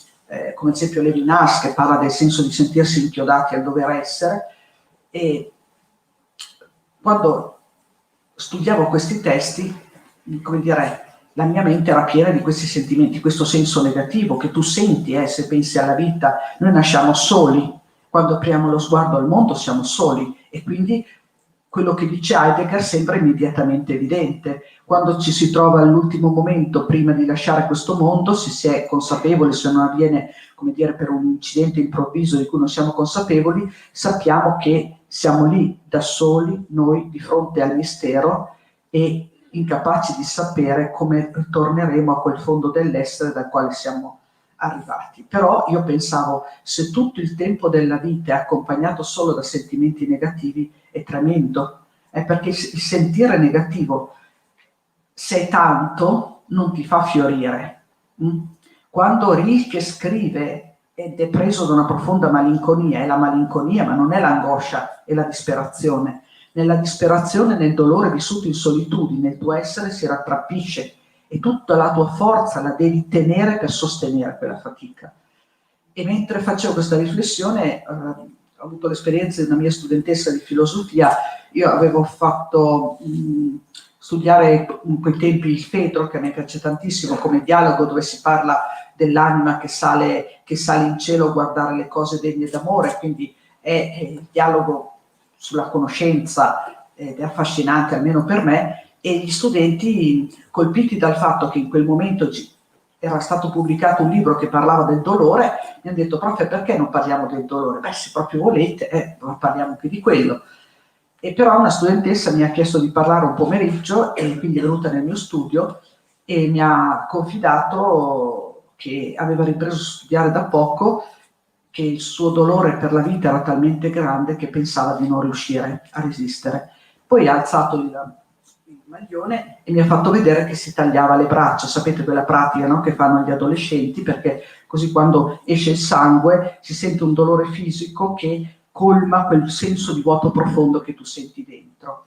C: come ad esempio Levinas, che parla del senso di sentirsi inchiodati al dover essere. E quando studiavo questi testi, come dire, la mia mente era piena di questi sentimenti, questo senso negativo che tu senti se pensi alla vita. Noi nasciamo soli, quando apriamo lo sguardo al mondo siamo soli, e quindi quello che dice Heidegger sembra immediatamente evidente. Quando ci si trova all'ultimo momento prima di lasciare questo mondo, se si è consapevoli, se non avviene, come dire, per un incidente improvviso di cui non siamo consapevoli, sappiamo che siamo lì da soli, noi, di fronte al mistero, e incapaci di sapere come ritorneremo a quel fondo dell'essere dal quale siamo arrivati. Però io pensavo, se tutto il tempo della vita è accompagnato solo da sentimenti negativi, è tremendo, perché il sentire negativo, se è tanto, non ti fa fiorire. Quando Rilke scrive ed è preso da una profonda malinconia, è la malinconia, ma non è l'angoscia, è la disperazione. Nella disperazione, nel dolore vissuto in solitudine, il tuo essere si rattrappisce e tutta la tua forza la devi tenere per sostenere quella fatica. E mentre facevo questa riflessione, ho avuto l'esperienza di una mia studentessa di filosofia. Io avevo fatto studiare in quei tempi il Fedro, che a me piace tantissimo, come dialogo dove si parla dell'anima che sale in cielo a guardare le cose degne d'amore, quindi è il dialogo sulla conoscenza, ed è affascinante almeno per me. E gli studenti, colpiti dal fatto che in quel momento era stato pubblicato un libro che parlava del dolore, mi hanno detto: prof, perché non parliamo del dolore? Beh, se proprio volete, parliamo anche di quello. E però una studentessa mi ha chiesto di parlare un pomeriggio, e quindi è venuta nel mio studio e mi ha confidato che aveva ripreso a studiare da poco, che il suo dolore per la vita era talmente grande che pensava di non riuscire a resistere. Poi ha alzato il maglione e mi ha fatto vedere che si tagliava le braccia. Sapete quella pratica, no, che fanno gli adolescenti, perché così quando esce il sangue si sente un dolore fisico che colma quel senso di vuoto profondo che tu senti dentro.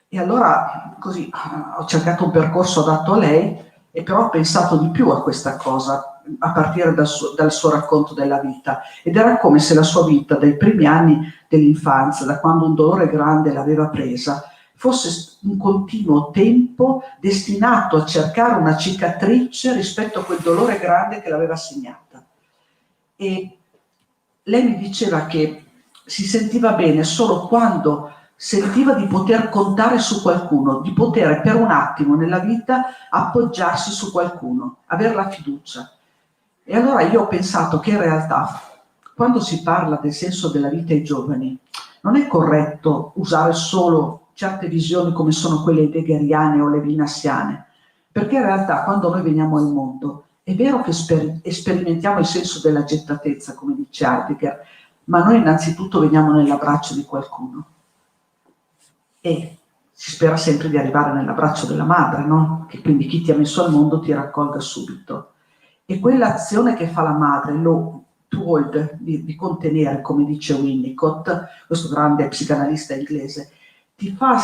C: E allora così ho cercato un percorso adatto a lei, e però ho pensato di più a questa cosa a partire dal suo racconto della vita, ed era come se la sua vita dai primi anni dell'infanzia, da quando un dolore grande l'aveva presa, fosse un continuo tempo destinato a cercare una cicatrice rispetto a quel dolore grande che l'aveva segnata. E lei mi diceva che si sentiva bene solo quando sentiva di poter contare su qualcuno, di poter per un attimo nella vita appoggiarsi su qualcuno, avere la fiducia. E allora io ho pensato che in realtà, quando si parla del senso della vita ai giovani, non è corretto usare solo certe visioni come sono quelle heideggeriane o levinassiane, perché in realtà quando noi veniamo al mondo è vero che sperimentiamo il senso della gettatezza, come dice Heidegger, ma noi innanzitutto veniamo nell'abbraccio di qualcuno e si spera sempre di arrivare nell'abbraccio della madre, no? Che quindi chi ti ha messo al mondo ti raccolga subito. E quell'azione che fa la madre, lo to hold, di contenere, come dice Winnicott, questo grande psicanalista inglese, ti fa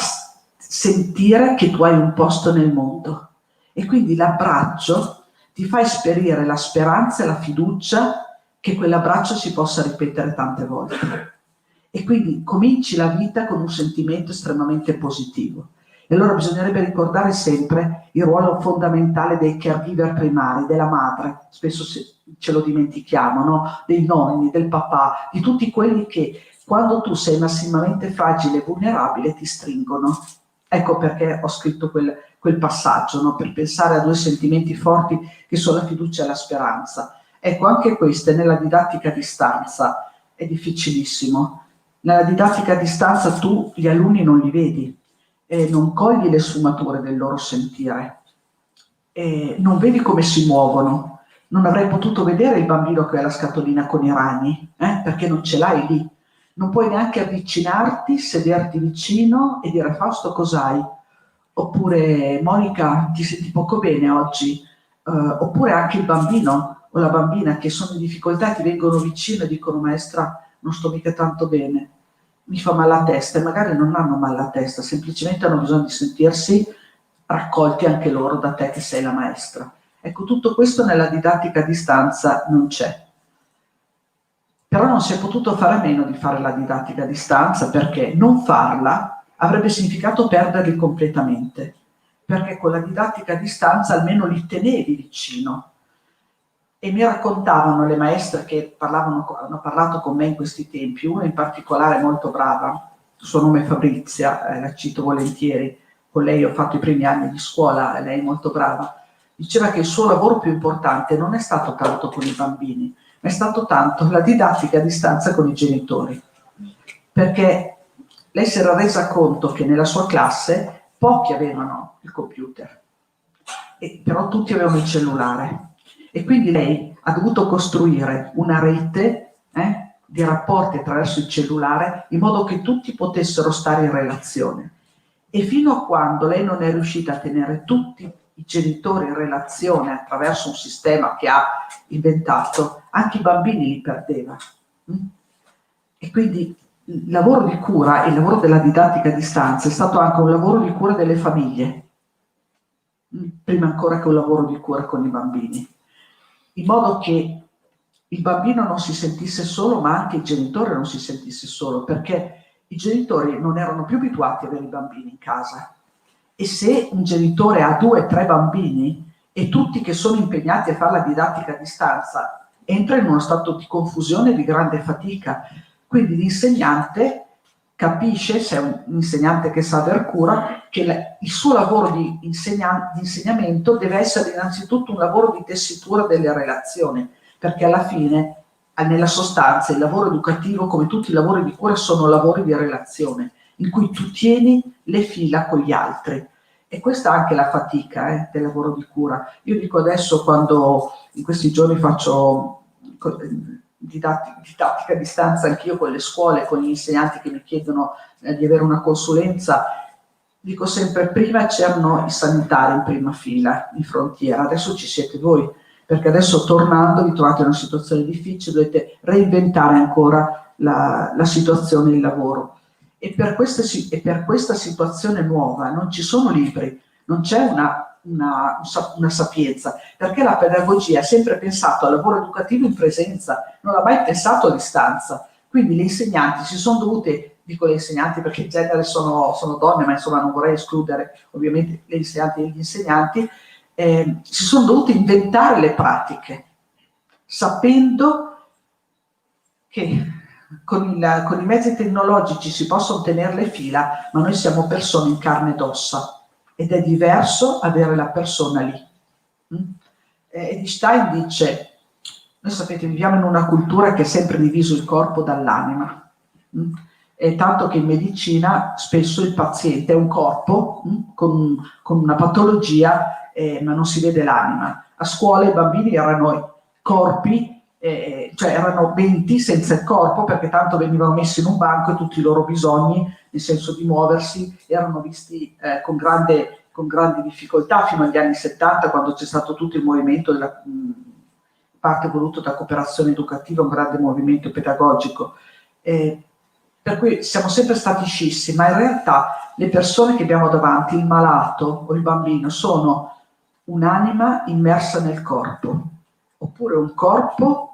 C: sentire che tu hai un posto nel mondo. E quindi l'abbraccio ti fa esperire la speranza e la fiducia che quell'abbraccio si possa ripetere tante volte. E quindi cominci la vita con un sentimento estremamente positivo. E allora bisognerebbe ricordare sempre il ruolo fondamentale dei caregiver primari, della madre, spesso ce lo dimentichiamo, no? Dei nonni, del papà, di tutti quelli che quando tu sei massimamente fragile e vulnerabile ti stringono. Ecco perché ho scritto quel passaggio, no? Per pensare a due sentimenti forti che sono la fiducia e la speranza. Ecco, anche queste nella didattica a distanza è difficilissimo. Nella didattica a distanza tu gli alunni non li vedi, non cogli le sfumature del loro sentire, non vedi come si muovono. Non avrei potuto vedere il bambino che ha la scatolina con i ragni, perché non ce l'hai lì. Non puoi neanche avvicinarti, sederti vicino e dire Fausto cos'hai? Oppure Monica ti senti poco bene oggi? Oppure anche il bambino o la bambina che sono in difficoltà e ti vengono vicino e dicono maestra non sto mica tanto bene, mi fa male la testa, e magari non hanno male la testa, semplicemente hanno bisogno di sentirsi raccolti anche loro da te che sei la maestra. Ecco, tutto questo nella didattica a distanza non c'è. Però non si è potuto fare a meno di fare la didattica a distanza perché non farla avrebbe significato perderli completamente, perché con la didattica a distanza almeno li tenevi vicino. E mi raccontavano le maestre che hanno parlato con me in questi tempi, una in particolare molto brava, il suo nome è Fabrizia, la cito volentieri, con lei ho fatto i primi anni di scuola, lei è molto brava, diceva che il suo lavoro più importante non è stato tanto con i bambini, ma è stato tanto la didattica a distanza con i genitori, perché lei si era resa conto che nella sua classe pochi avevano il computer, però tutti avevano il cellulare. E quindi lei ha dovuto costruire una rete di rapporti attraverso il cellulare in modo che tutti potessero stare in relazione. E fino a quando lei non è riuscita a tenere tutti i genitori in relazione attraverso un sistema che ha inventato, anche i bambini li perdeva. E quindi il lavoro di cura, il lavoro della didattica a distanza è stato anche un lavoro di cura delle famiglie, prima ancora che un lavoro di cura con i bambini, in modo che il bambino non si sentisse solo, ma anche il genitore non si sentisse solo, perché i genitori non erano più abituati ad avere i bambini in casa. E se un genitore ha 2 o 3 bambini e tutti che sono impegnati a fare la didattica a distanza, entra in uno stato di confusione e di grande fatica. Quindi l'insegnante capisce, se è un insegnante che sa aver cura, che il suo lavoro di insegnamento deve essere innanzitutto un lavoro di tessitura delle relazioni, perché alla fine, nella sostanza, il lavoro educativo, come tutti i lavori di cura, sono lavori di relazione, in cui tu tieni le fila con gli altri. E questa è anche la fatica del lavoro di cura. Io dico adesso, quando in questi giorni faccio didattica a distanza anch'io con le scuole, con gli insegnanti che mi chiedono di avere una consulenza, dico sempre: prima c'erano i sanitari in prima fila, in frontiera, adesso ci siete voi, perché adesso tornando vi trovate in una situazione difficile, dovete reinventare ancora la situazione del lavoro. E per questa situazione nuova non ci sono libri, non c'è una sapienza, perché la pedagogia ha sempre pensato al lavoro educativo in presenza, non ha mai pensato a distanza. Quindi le insegnanti si sono dovute, dico le insegnanti perché in genere sono donne, ma insomma non vorrei escludere ovviamente le insegnanti e gli insegnanti, si sono dovute inventare le pratiche, sapendo che con i mezzi tecnologici si possono tenere le fila, ma noi siamo persone in carne ed ossa ed è diverso avere la persona lì. Edith Stein dice, noi sapete viviamo in una cultura che ha sempre diviso il corpo dall'anima, e tanto che in medicina spesso il paziente è un corpo con una patologia, ma non si vede l'anima. A scuola i bambini erano corpi, cioè erano menti senza il corpo, perché tanto venivano messi in un banco e tutti i loro bisogni, nel senso di muoversi, erano visti con grandi difficoltà fino agli anni 70, quando c'è stato tutto il movimento della parte voluto da cooperazione educativa, un grande movimento pedagogico. Per cui siamo sempre stati scissi, ma in realtà le persone che abbiamo davanti, il malato o il bambino, sono un'anima immersa nel corpo, oppure un corpo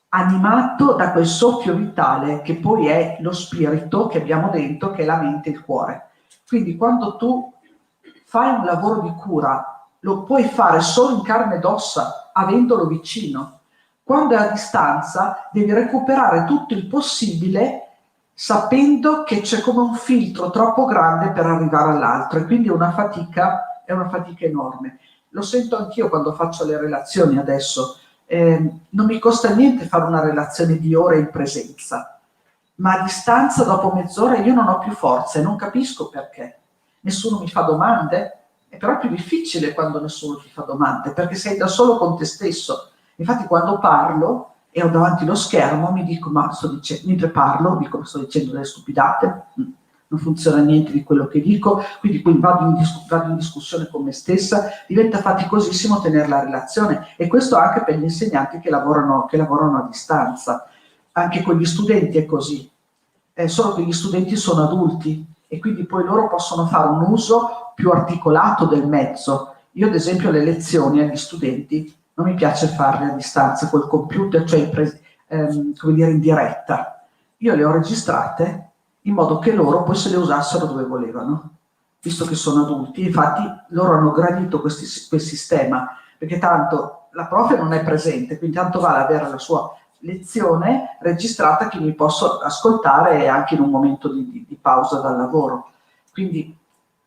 C: animato da quel soffio vitale che poi è lo spirito che abbiamo dentro, che è la mente e il cuore. Quindi quando tu fai un lavoro di cura, lo puoi fare solo in carne ed ossa, avendolo vicino. Quando è a distanza, devi recuperare tutto il possibile sapendo che c'è come un filtro troppo grande per arrivare all'altro, e quindi è una fatica enorme. Lo sento anch'io quando faccio le relazioni adesso. Non mi costa niente fare una relazione di ore in presenza, ma a distanza dopo mezz'ora io non ho più forza e non capisco perché. Nessuno mi fa domande, è però più difficile quando nessuno ti fa domande, perché sei da solo con te stesso. Infatti quando parlo e ho davanti lo schermo mi dico, mentre parlo dico, sto dicendo delle stupidate, non funziona niente di quello che dico, quindi vado in discussione con me stessa, diventa faticosissimo tenere la relazione, e questo anche per gli insegnanti che lavorano a distanza. Anche con gli studenti è così, solo che gli studenti sono adulti e quindi poi loro possono fare un uso più articolato del mezzo. Io ad esempio le lezioni agli studenti non mi piace farle a distanza col computer, cioè come dire in diretta. Io le ho registrate in modo che loro poi se le usassero dove volevano, visto che sono adulti. Infatti loro hanno gradito quel sistema, perché tanto la prof non è presente, quindi tanto vale avere la sua lezione registrata che mi posso ascoltare anche in un momento di pausa dal lavoro. Quindi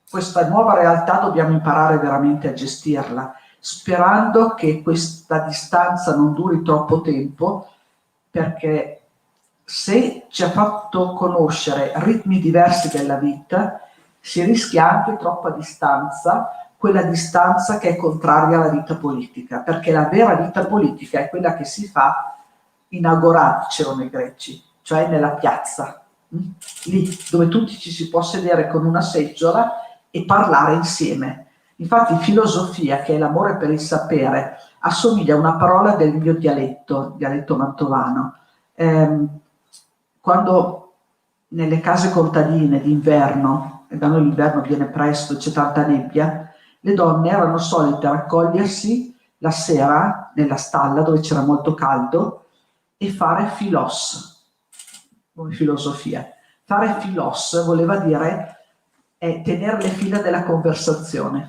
C: questa nuova realtà dobbiamo imparare veramente a gestirla, sperando che questa distanza non duri troppo tempo, perché se ci ha fatto conoscere ritmi diversi della vita, si rischia anche troppa distanza, quella distanza che è contraria alla vita politica, perché la vera vita politica è quella che si fa in agorà, dicevano i greci, cioè nella piazza, lì dove tutti ci si può sedere con una seggiola e parlare insieme. Infatti filosofia, che è l'amore per il sapere, assomiglia a una parola del mio dialetto mantovano. Quando nelle case contadine d'inverno, e da noi l'inverno viene presto, c'è tanta nebbia, le donne erano solite raccogliersi la sera nella stalla dove c'era molto caldo e fare filos, come filosofia. Fare filos voleva dire tenere le fila della conversazione.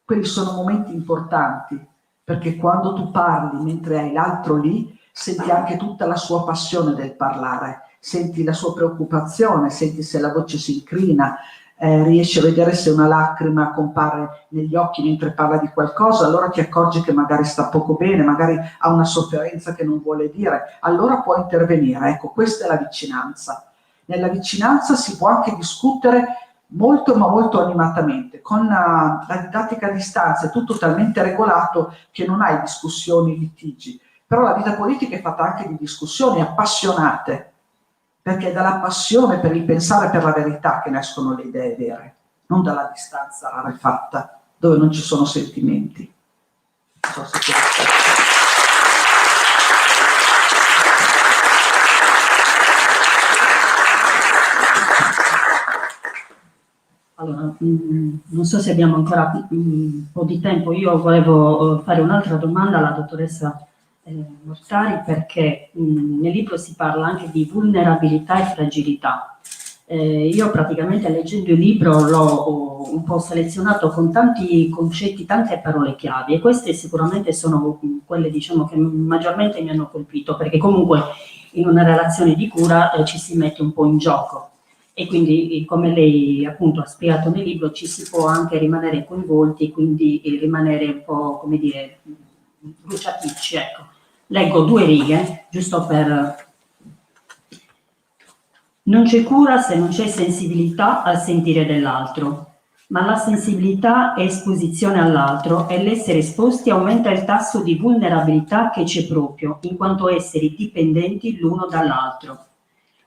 C: Quelli sono momenti importanti, perché quando tu parli mentre hai l'altro lì, senti anche tutta la sua passione del parlare, senti la sua preoccupazione, senti se la voce si incrina, riesci a vedere se una lacrima compare negli occhi mentre parla di qualcosa, allora ti accorgi che magari sta poco bene, magari ha una sofferenza che non vuole dire, allora può intervenire. Ecco, questa è la vicinanza. Nella vicinanza si può anche discutere molto ma molto animatamente. Con la didattica a distanza è tutto talmente regolato che non hai discussioni, litigi, però la vita politica è fatta anche di discussioni appassionate, perché è dalla passione per il pensare per la verità che nascono le idee vere, non dalla distanza rarefatta dove non ci sono sentimenti. Non so se
D: Allora, non so se abbiamo ancora un po' di tempo. Io volevo fare un'altra domanda alla dottoressa Mortari, perché nel libro si parla anche di vulnerabilità e fragilità. Io praticamente leggendo il libro l'ho un po' selezionato con tanti concetti, tante parole chiave, e queste sicuramente sono quelle, diciamo, che maggiormente mi hanno colpito, perché comunque in una relazione di cura ci si mette un po' in gioco. E quindi, come lei appunto ha spiegato nel libro, ci si può anche rimanere coinvolti, quindi rimanere un po', come dire, bruciapicci, ecco. Leggo 2 righe, giusto per... Non c'è cura se non c'è sensibilità al sentire dell'altro, ma la sensibilità è esposizione all'altro e l'essere esposti aumenta il tasso di vulnerabilità che c'è proprio, in quanto esseri dipendenti l'uno dall'altro.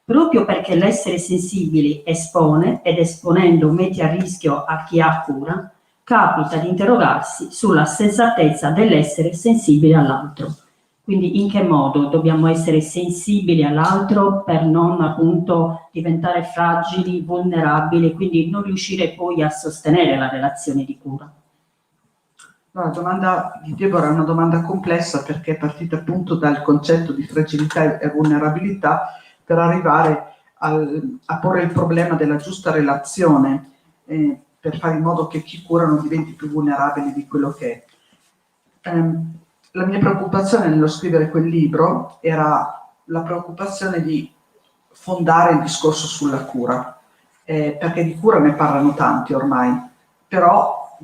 D: Proprio perché l'essere sensibili espone, ed esponendo mette a rischio a chi ha cura, capita di interrogarsi sulla sensatezza dell'essere sensibili all'altro. Quindi in che modo dobbiamo essere sensibili all'altro per non appunto diventare fragili, vulnerabili, quindi non riuscire poi a sostenere la relazione di cura?
C: No, la domanda di Deborah è una domanda complessa perché è partita appunto dal concetto di fragilità e vulnerabilità per arrivare a porre il problema della giusta relazione per fare in modo che chi cura non diventi più vulnerabile di quello che è. La mia preoccupazione nello scrivere quel libro era la preoccupazione di fondare il discorso sulla cura, perché di cura ne parlano tanti ormai, però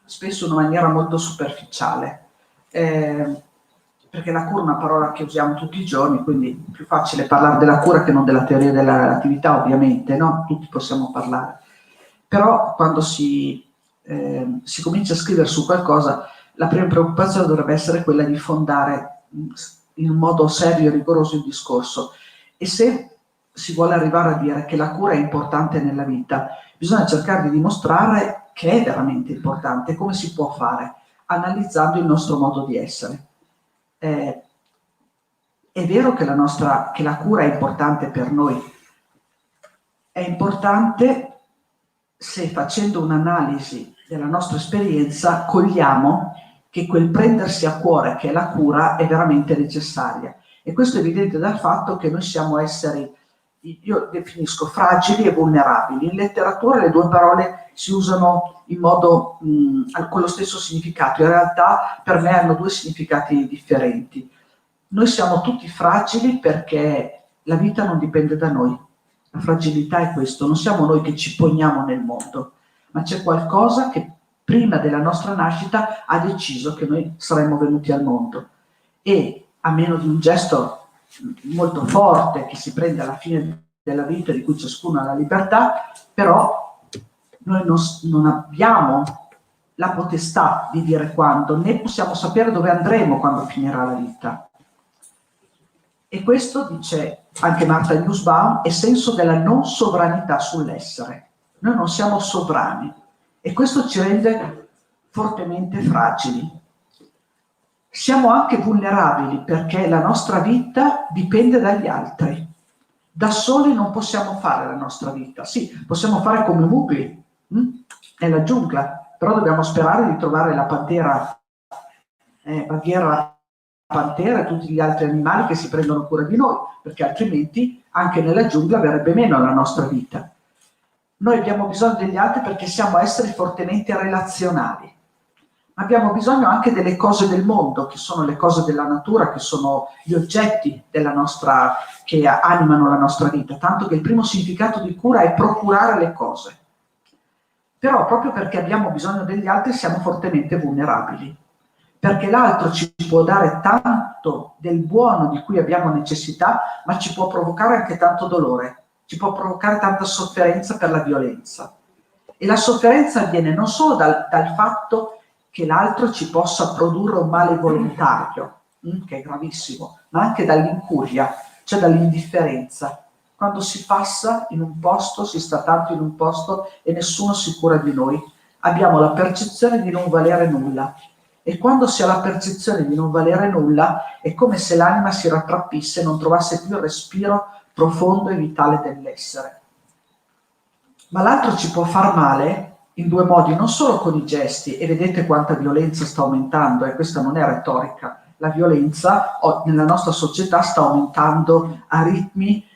C: spesso in una maniera molto superficiale, perché la cura è una parola che usiamo tutti i giorni, quindi è più facile parlare della cura che non della teoria della relatività, ovviamente, no? Tutti possiamo parlare. Però quando si comincia a scrivere su qualcosa, la prima preoccupazione dovrebbe essere quella di fondare in un modo serio e rigoroso il discorso. E se si vuole arrivare a dire che la cura è importante nella vita, bisogna cercare di dimostrare che è veramente importante. Come si può fare? Analizzando il nostro modo di essere. È vero che la cura è importante per noi. È importante se, facendo un'analisi della nostra esperienza, cogliamo che quel prendersi a cuore che è la cura è veramente necessaria. E questo è evidente dal fatto che noi siamo esseri, io definisco fragili e vulnerabili. In letteratura le 2 parole si usano in modo con lo stesso significato, in realtà per me hanno 2 significati differenti. Noi siamo tutti fragili perché la vita non dipende da noi. La fragilità è questo, non siamo noi che ci poniamo nel mondo, ma c'è qualcosa che prima della nostra nascita ha deciso che noi saremmo venuti al mondo. E a meno di un gesto molto forte che si prende alla fine della vita, di cui ciascuno ha la libertà, però noi non abbiamo la potestà di dire quando, né possiamo sapere dove andremo quando finirà la vita. E questo, dice anche Martha Nussbaum, è senso della non sovranità sull'essere. Noi non siamo sovrani e questo ci rende fortemente fragili. Siamo anche vulnerabili perché la nostra vita dipende dagli altri. Da soli non possiamo fare la nostra vita. Sì, possiamo fare come Mowgli nella giungla, però dobbiamo sperare di trovare la pantera, Bagheera, pantera e tutti gli altri animali che si prendono cura di noi, perché altrimenti anche nella giungla verrebbe meno la nostra vita. Noi abbiamo bisogno degli altri perché siamo esseri fortemente relazionali, ma abbiamo bisogno anche delle cose del mondo, che sono le cose della natura, che sono gli oggetti della nostra, che animano la nostra vita, tanto che il primo significato di cura è procurare le cose. Però proprio perché abbiamo bisogno degli altri siamo fortemente vulnerabili, perché l'altro ci può dare tanto del buono di cui abbiamo necessità, ma ci può provocare anche tanto dolore, ci può provocare tanta sofferenza per la violenza. E la sofferenza avviene non solo dal fatto che l'altro ci possa produrre un male volontario, che è gravissimo, ma anche dall'incuria, cioè dall'indifferenza. Quando si passa in un posto, si sta tanto in un posto e nessuno si cura di noi, abbiamo la percezione di non valere nulla. E quando si ha la percezione di non valere nulla, è come se l'anima si rattrappisse e non trovasse più il respiro profondo e vitale dell'essere. Ma l'altro ci può far male in 2 modi, non solo con i gesti, e vedete quanta violenza sta aumentando, e questa non è retorica, la violenza nella nostra società sta aumentando a ritmi,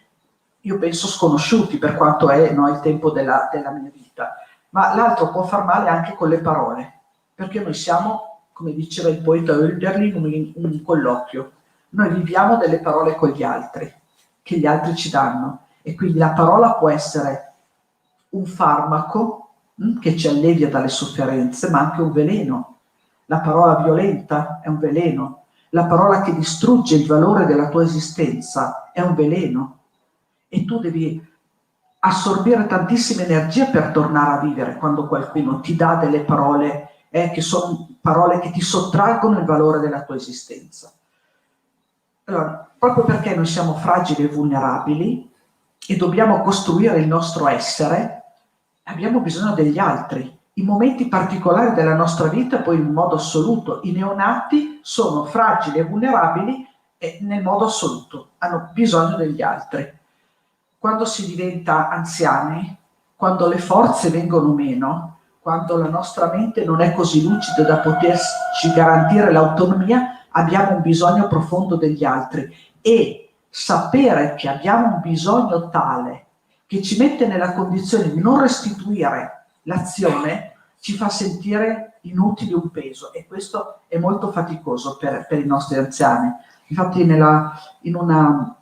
C: io penso, sconosciuti per quanto è il tempo della mia vita. Ma l'altro può far male anche con le parole, perché noi siamo, come diceva il poeta Hölderlin, un colloquio. noi viviamo delle parole con gli altri, che gli altri ci danno, e quindi la parola può essere un farmaco che ci allevia dalle sofferenze, ma anche un veleno. La parola violenta è un veleno, la parola che distrugge il valore della tua esistenza è un veleno, e tu devi assorbire tantissima energia per tornare a vivere quando qualcuno ti dà delle parole che sono parole che ti sottraggono il valore della tua esistenza. Allora, proprio perché noi siamo fragili e vulnerabili e dobbiamo costruire il nostro essere, abbiamo bisogno degli altri. In momenti particolari della nostra vita, poi in modo assoluto, i neonati sono fragili e vulnerabili e nel modo assoluto hanno bisogno degli altri. Quando si diventa anziani, quando le forze vengono meno, quando la nostra mente non è così lucida da poterci garantire l'autonomia, abbiamo un bisogno profondo degli altri, e sapere che abbiamo un bisogno tale che ci mette nella condizione di non restituire l'azione ci fa sentire inutili un peso, e questo è molto faticoso per i nostri anziani. Infatti in una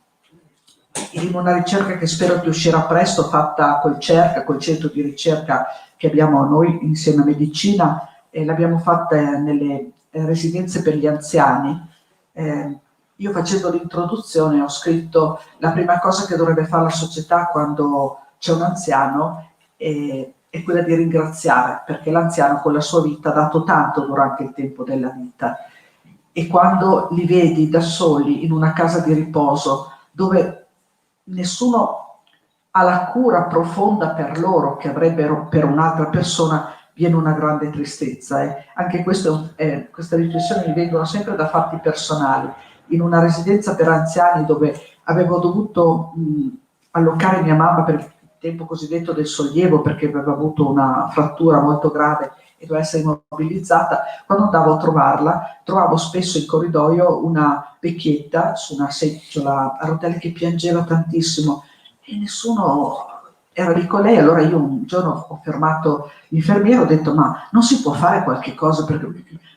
C: ricerca che spero che uscirà presto, fatta col CERC, col centro di ricerca che abbiamo noi insieme a Medicina, l'abbiamo fatta nelle residenze per gli anziani. Io, facendo l'introduzione, ho scritto: la prima cosa che dovrebbe fare la società quando c'è un anziano è quella di ringraziare, perché l'anziano con la sua vita ha dato tanto durante il tempo della vita, e quando li vedi da soli in una casa di riposo dove nessuno ha la cura profonda per loro che avrebbero per un'altra persona, viene una grande tristezza. Anche queste riflessioni mi vengono sempre da fatti personali. In una residenza per anziani dove avevo dovuto allocare mia mamma per il tempo cosiddetto del sollievo, perché aveva avuto una frattura molto grave e doveva essere immobilizzata, quando andavo a trovarla trovavo spesso in corridoio una vecchietta su una seggiola a rotelle che piangeva tantissimo, e nessuno era lì con lei. Allora io un giorno ho fermato l'infermiere, ho detto: ma non si può fare qualche cosa, perché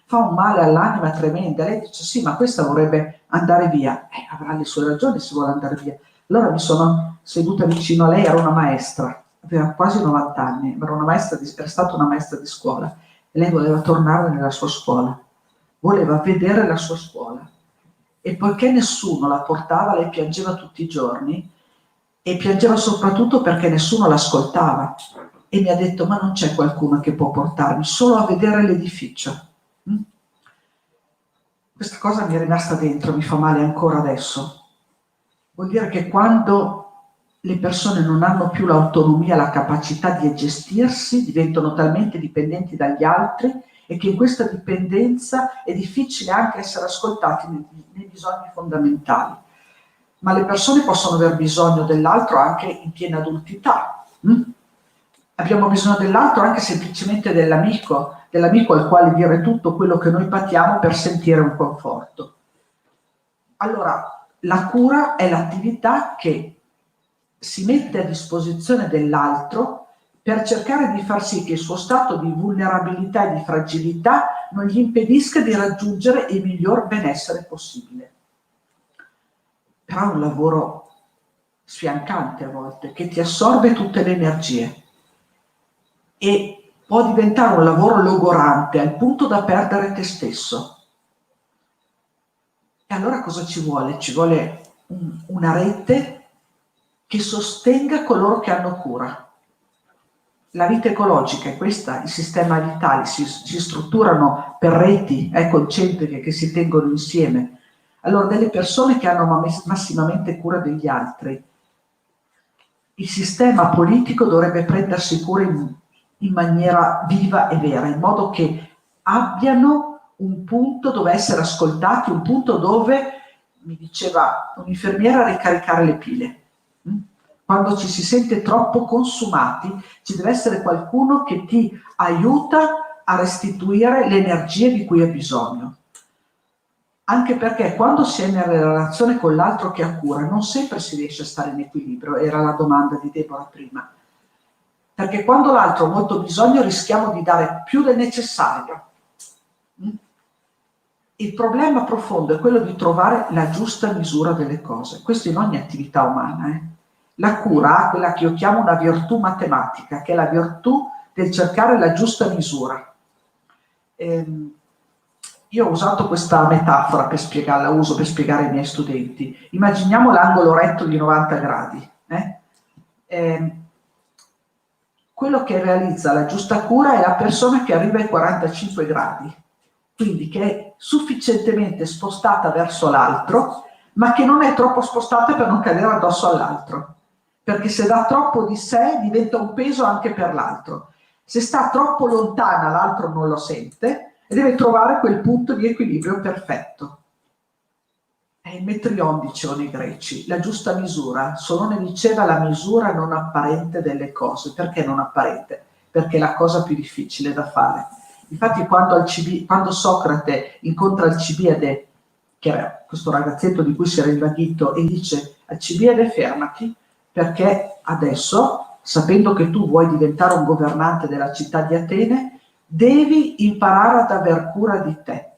C: fa un male all'anima tremenda. Lei dice: sì, ma questa vorrebbe andare via. Avrà le sue ragioni se vuole andare via. Allora mi sono seduta vicino a lei, era una maestra, aveva quasi 90 anni, era stata una maestra di scuola, e lei voleva tornare nella sua scuola, voleva vedere la sua scuola, e poiché nessuno la portava, lei piangeva tutti i giorni, e piangeva soprattutto perché nessuno l'ascoltava, e mi ha detto: ma non c'è qualcuno che può portarmi solo a vedere l'edificio? Questa cosa mi è rimasta dentro, mi fa male ancora adesso. Vuol dire che quando le persone non hanno più l'autonomia, la capacità di gestirsi, diventano talmente dipendenti dagli altri, e che in questa dipendenza è difficile anche essere ascoltati nei bisogni fondamentali. Ma le persone possono aver bisogno dell'altro anche in piena adultità. Abbiamo bisogno dell'altro anche semplicemente dell'amico al quale dire tutto quello che noi patiamo per sentire un conforto. Allora, la cura è l'attività che si mette a disposizione dell'altro per cercare di far sì che il suo stato di vulnerabilità e di fragilità non gli impedisca di raggiungere il miglior benessere possibile. Però è un lavoro sfiancante a volte, che ti assorbe tutte le energie, e può diventare un lavoro logorante al punto da perdere te stesso. E allora cosa ci vuole? Ci vuole una rete che sostenga coloro che hanno cura. La vita ecologica è questa, i sistemi vitali si strutturano per reti concentriche che si tengono insieme. Allora, delle persone che hanno massimamente cura degli altri, il sistema politico dovrebbe prendersi cura in maniera viva e vera, in modo che abbiano un punto dove essere ascoltati, un punto dove, mi diceva un'infermiera, ricaricare le pile. Quando ci si sente troppo consumati, ci deve essere qualcuno che ti aiuta a restituire l'energia di cui hai bisogno. Anche perché quando si è nella relazione con l'altro che ha cura, non sempre si riesce a stare in equilibrio, era la domanda di Deborah prima. Perché quando l'altro ha molto bisogno rischiamo di dare più del necessario. Il problema profondo è quello di trovare la giusta misura delle cose. Questo in ogni attività umana. La cura ha quella che io chiamo una virtù matematica, che è la virtù del cercare la giusta misura. Io ho usato questa metafora per spiegarla, uso per spiegare ai miei studenti. Immaginiamo l'angolo retto di 90 gradi. Quello che realizza la giusta cura è la persona che arriva ai 45 gradi, quindi che è sufficientemente spostata verso l'altro, ma che non è troppo spostata per non cadere addosso all'altro, perché se dà troppo di sé diventa un peso anche per l'altro. Se sta troppo lontana l'altro non lo sente e deve trovare quel punto di equilibrio perfetto. Il Metrion, dicevano i greci, la giusta misura. Solone diceva la misura non apparente delle cose. Perché non apparente? Perché è la cosa più difficile da fare. Infatti quando Socrate incontra Alcibiade, che era questo ragazzetto di cui si era invaghito, e dice: Alcibiade, fermati, perché adesso, sapendo che tu vuoi diventare un governante della città di Atene, devi imparare ad aver cura di te,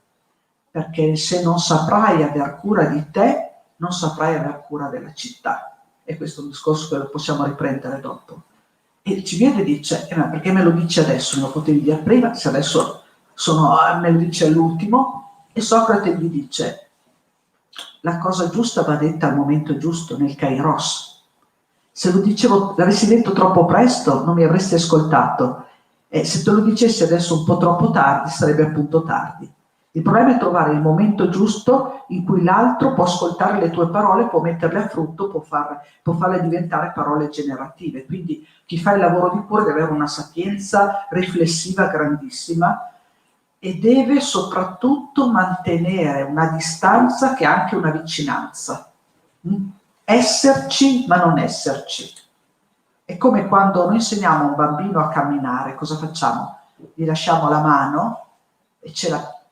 C: perché se non saprai aver cura di te, non saprai aver cura della città. E questo è un discorso che lo possiamo riprendere dopo. E Alcibiade dice: ma perché me lo dici adesso? Non lo potevi dire prima, se adesso me lo dice all'ultimo. E Socrate gli dice: la cosa giusta va detta al momento giusto, nel kairos. Se l'avessi detto troppo presto, non mi avresti ascoltato. E se te lo dicessi adesso un po' troppo tardi, sarebbe appunto tardi. Il problema è trovare il momento giusto in cui l'altro può ascoltare le tue parole, può metterle a frutto, può farle diventare parole generative. Quindi chi fa il lavoro di cura deve avere una sapienza riflessiva grandissima e deve soprattutto mantenere una distanza che è anche una vicinanza. Esserci ma non esserci. È come quando noi insegniamo a un bambino a camminare, cosa facciamo? Gli lasciamo la mano e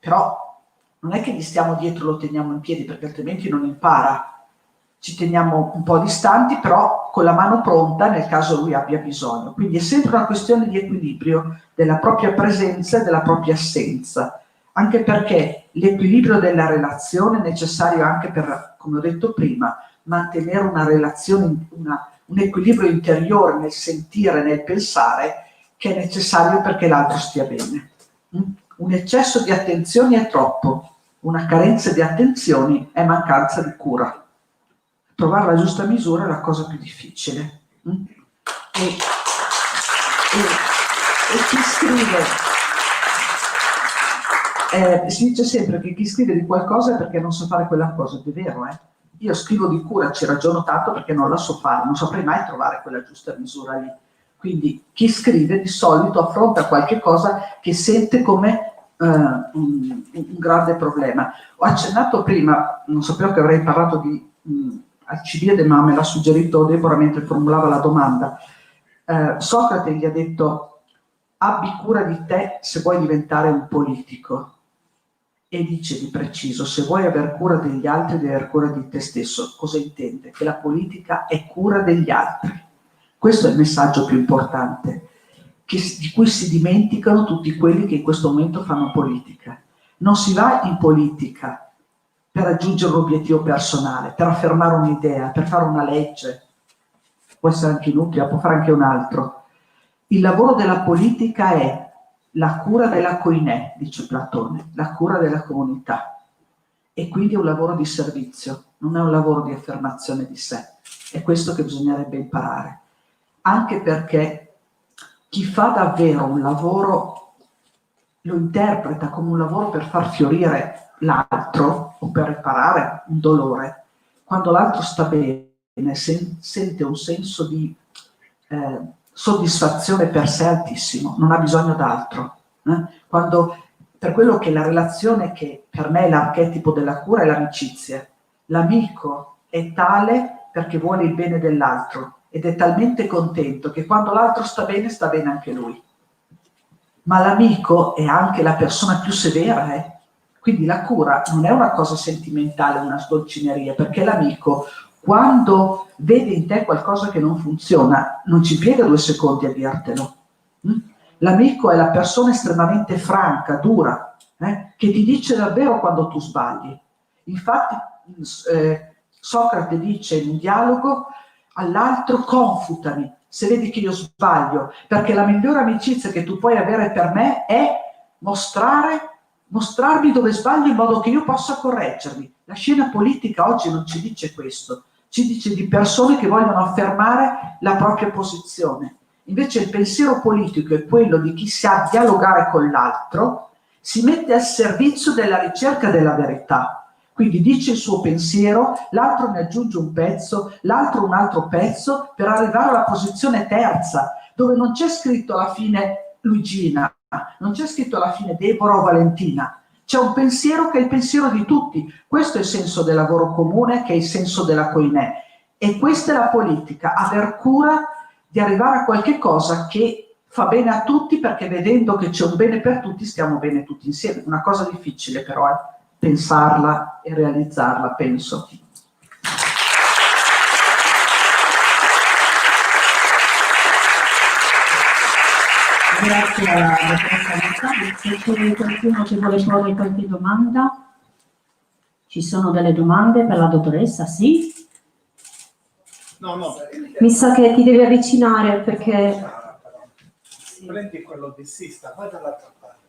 C: però non è che gli stiamo dietro, lo teniamo in piedi, perché altrimenti non impara. Ci teniamo un po' distanti, però con la mano pronta nel caso lui abbia bisogno. Quindi è sempre una questione di equilibrio della propria presenza e della propria assenza, anche perché l'equilibrio della relazione è necessario anche per, come ho detto prima, mantenere una relazione, un equilibrio interiore nel sentire, nel pensare, che è necessario perché l'altro stia bene. Un eccesso di attenzioni è troppo, una carenza di attenzioni è mancanza di cura. Trovare la giusta misura è la cosa più difficile. E chi scrive, si dice sempre che chi scrive di qualcosa è perché non sa fare quella cosa, ed è vero, Io scrivo di cura, ci ragiono tanto perché non la so fare, non saprei mai trovare quella giusta misura lì. Quindi chi scrive di solito affronta qualche cosa che sente come un grande problema. Ho accennato prima, non sapevo che avrei parlato di Alcibiade, ma me l'ha suggerito Deborah mentre formulava la domanda. Socrate gli ha detto: abbi cura di te se vuoi diventare un politico. E dice di preciso: se vuoi aver cura degli altri devi aver cura di te stesso. Cosa intende? Che la politica è cura degli altri. Questo è il messaggio più importante, di cui si dimenticano tutti quelli che in questo momento fanno politica. Non si va in politica per raggiungere un obiettivo personale, per affermare un'idea, per fare una legge, può essere anche inutile, può fare anche un altro. Il lavoro della politica è la cura della koinè, dice Platone, la cura della comunità. E quindi è un lavoro di servizio, non è un lavoro di affermazione di sé. È questo che bisognerebbe imparare. Anche perché chi fa davvero un lavoro lo interpreta come un lavoro per far fiorire l'altro o per riparare un dolore. Quando l'altro sta bene, sente un senso di soddisfazione per sé altissimo, non ha bisogno d'altro. Per quello che la relazione che per me è l'archetipo della cura è l'amicizia. L'amico è tale perché vuole il bene dell'altro ed è talmente contento che quando l'altro sta bene anche lui. Ma l'amico è anche la persona più severa, Quindi la cura non è una cosa sentimentale, una sdolcineria, perché l'amico, quando vede in te qualcosa che non funziona, non ci piega 2 secondi a dirtelo. L'amico è la persona estremamente franca, dura, che ti dice davvero quando tu sbagli. Infatti Socrate dice in un dialogo all'altro: confutami se vedi che io sbaglio, perché la migliore amicizia che tu puoi avere per me è mostrarmi dove sbaglio in modo che io possa correggermi. La scena politica oggi non ci dice questo, ci dice di persone che vogliono affermare la propria posizione. Invece il pensiero politico è quello di chi sa dialogare con l'altro, si mette al servizio della ricerca della verità. Quindi dice il suo pensiero, l'altro ne aggiunge un pezzo, l'altro un altro pezzo, per arrivare alla posizione terza, dove non c'è scritto alla fine Luigina, non c'è scritto alla fine Deborah o Valentina. C'è un pensiero che è il pensiero di tutti. Questo è il senso del lavoro comune, che è il senso della koiné. E questa è la politica, aver cura di arrivare a qualche cosa che fa bene a tutti, perché vedendo che c'è un bene per tutti stiamo bene tutti insieme. Una cosa difficile però è pensarla e realizzarla, penso.
D: Grazie alla dottoressa Montari. Se c'è qualcuno che vuole porre qualche domanda, ci sono delle domande per la dottoressa? Sì?
E: No.
B: Mi sa che ti devi avvicinare perché...
E: Prendi quello di sinistra, vai dall'altra parte.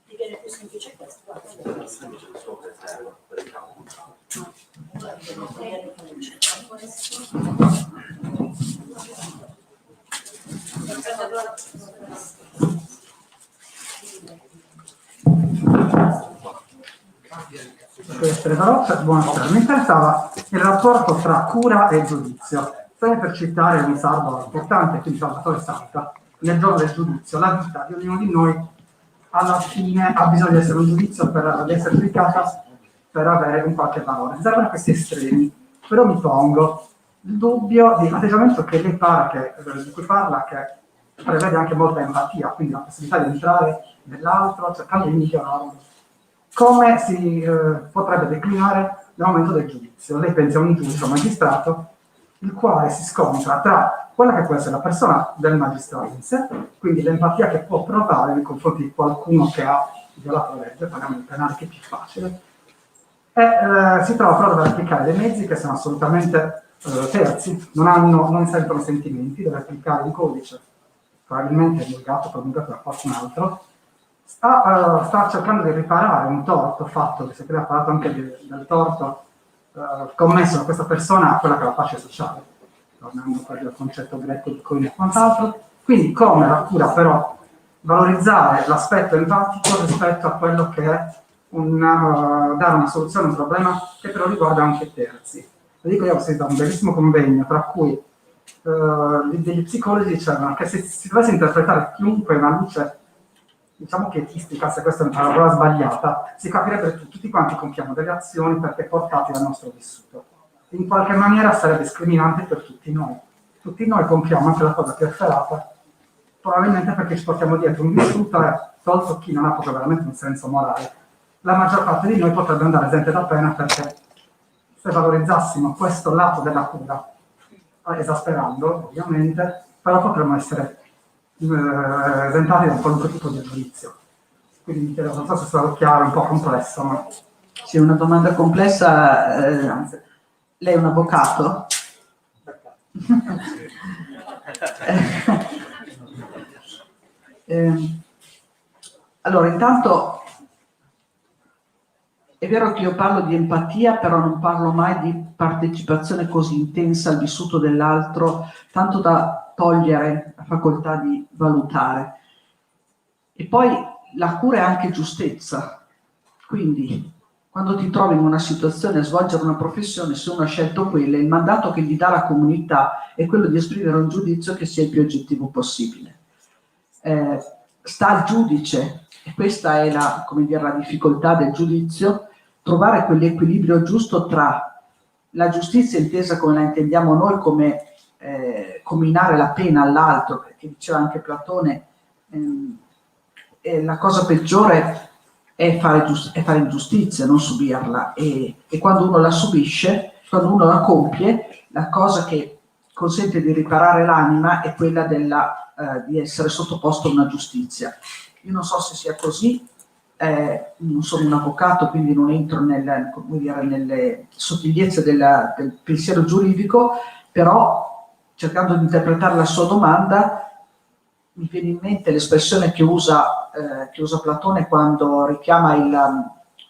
D: Ti viene più semplice questo?
F: Buonasera, mi interessava il rapporto tra cura e giudizio. Solo per citare un sardo importante, quindi Salvatore Santa, nel giorno del giudizio: la vita di ognuno di noi alla fine ha bisogno di essere un giudizio di essere giudicata per avere un qualche valore. Servono questi estremi, però mi pongo il dubbio di l'atteggiamento che lei di cui parla, che prevede anche molta empatia, quindi la possibilità di entrare nell'altro cercando di migliorarlo. Come si potrebbe declinare nel momento del giudizio? Lei pensa a un giudice, un magistrato, il quale si scontra tra quella che può essere la persona del magistrato in sé, quindi l'empatia che può provare nei confronti di qualcuno che ha violato la legge, parliamo di penale che è più facile, e si trova però a dover applicare dei mezzi che sono assolutamente terzi, non sentono sentimenti, deve applicare un codice, probabilmente divulgato, promulgato da qualcun altro, sta cercando di riparare un torto fatto, che si è parlato anche del torto commesso da questa persona a quella che è la pace sociale, tornando al concetto greco di koiné e quant'altro. Quindi come la cura però valorizzare l'aspetto empatico rispetto a quello che è dare una soluzione a un problema che però riguarda anche terzi. Lo dico, io ho sentito un bellissimo convegno tra cui degli psicologi dicevano che se si dovesse interpretare chiunque una luce, diciamo pietistica, se questa è una parola sbagliata, si capirebbe che tutti quanti compiamo delle azioni perché portati dal nostro vissuto. In qualche maniera sarebbe discriminante per tutti noi. Tutti noi compiamo anche la cosa più efferata, probabilmente perché ci portiamo dietro un vissuto e, tolto chi non ha proprio veramente un senso morale, la maggior parte di noi potrebbe andare esente da pena, perché se valorizzassimo questo lato della cura, esasperando ovviamente, però potremmo essere esentati da qualunque tipo di giudizio. Quindi mi chiedo, non so se è stato chiaro, un po' complesso, ma...
C: Sì, una domanda complessa. Lei è un avvocato? Allora, intanto è vero che io parlo di empatia, però non parlo mai di partecipazione così intensa al vissuto dell'altro, tanto da togliere la facoltà di valutare. E poi la cura è anche giustezza, quindi quando ti trovi in una situazione a svolgere una professione, se uno ha scelto quella, il mandato che gli dà la comunità è quello di esprimere un giudizio che sia il più oggettivo possibile. Sta al giudice, e questa è la difficoltà del giudizio, trovare quell'equilibrio giusto tra la giustizia intesa come la intendiamo noi, come comminare la pena all'altro, perché diceva anche Platone, la cosa peggiore è fare ingiustizia, non subirla, e quando uno la subisce, quando uno la compie, la cosa che consente di riparare l'anima è quella di essere sottoposto a una giustizia. Io non so se sia così, non sono un avvocato, quindi non entro nelle sottigliezze del pensiero giuridico, però cercando di interpretare la sua domanda mi viene in mente l'espressione che usa Platone quando richiama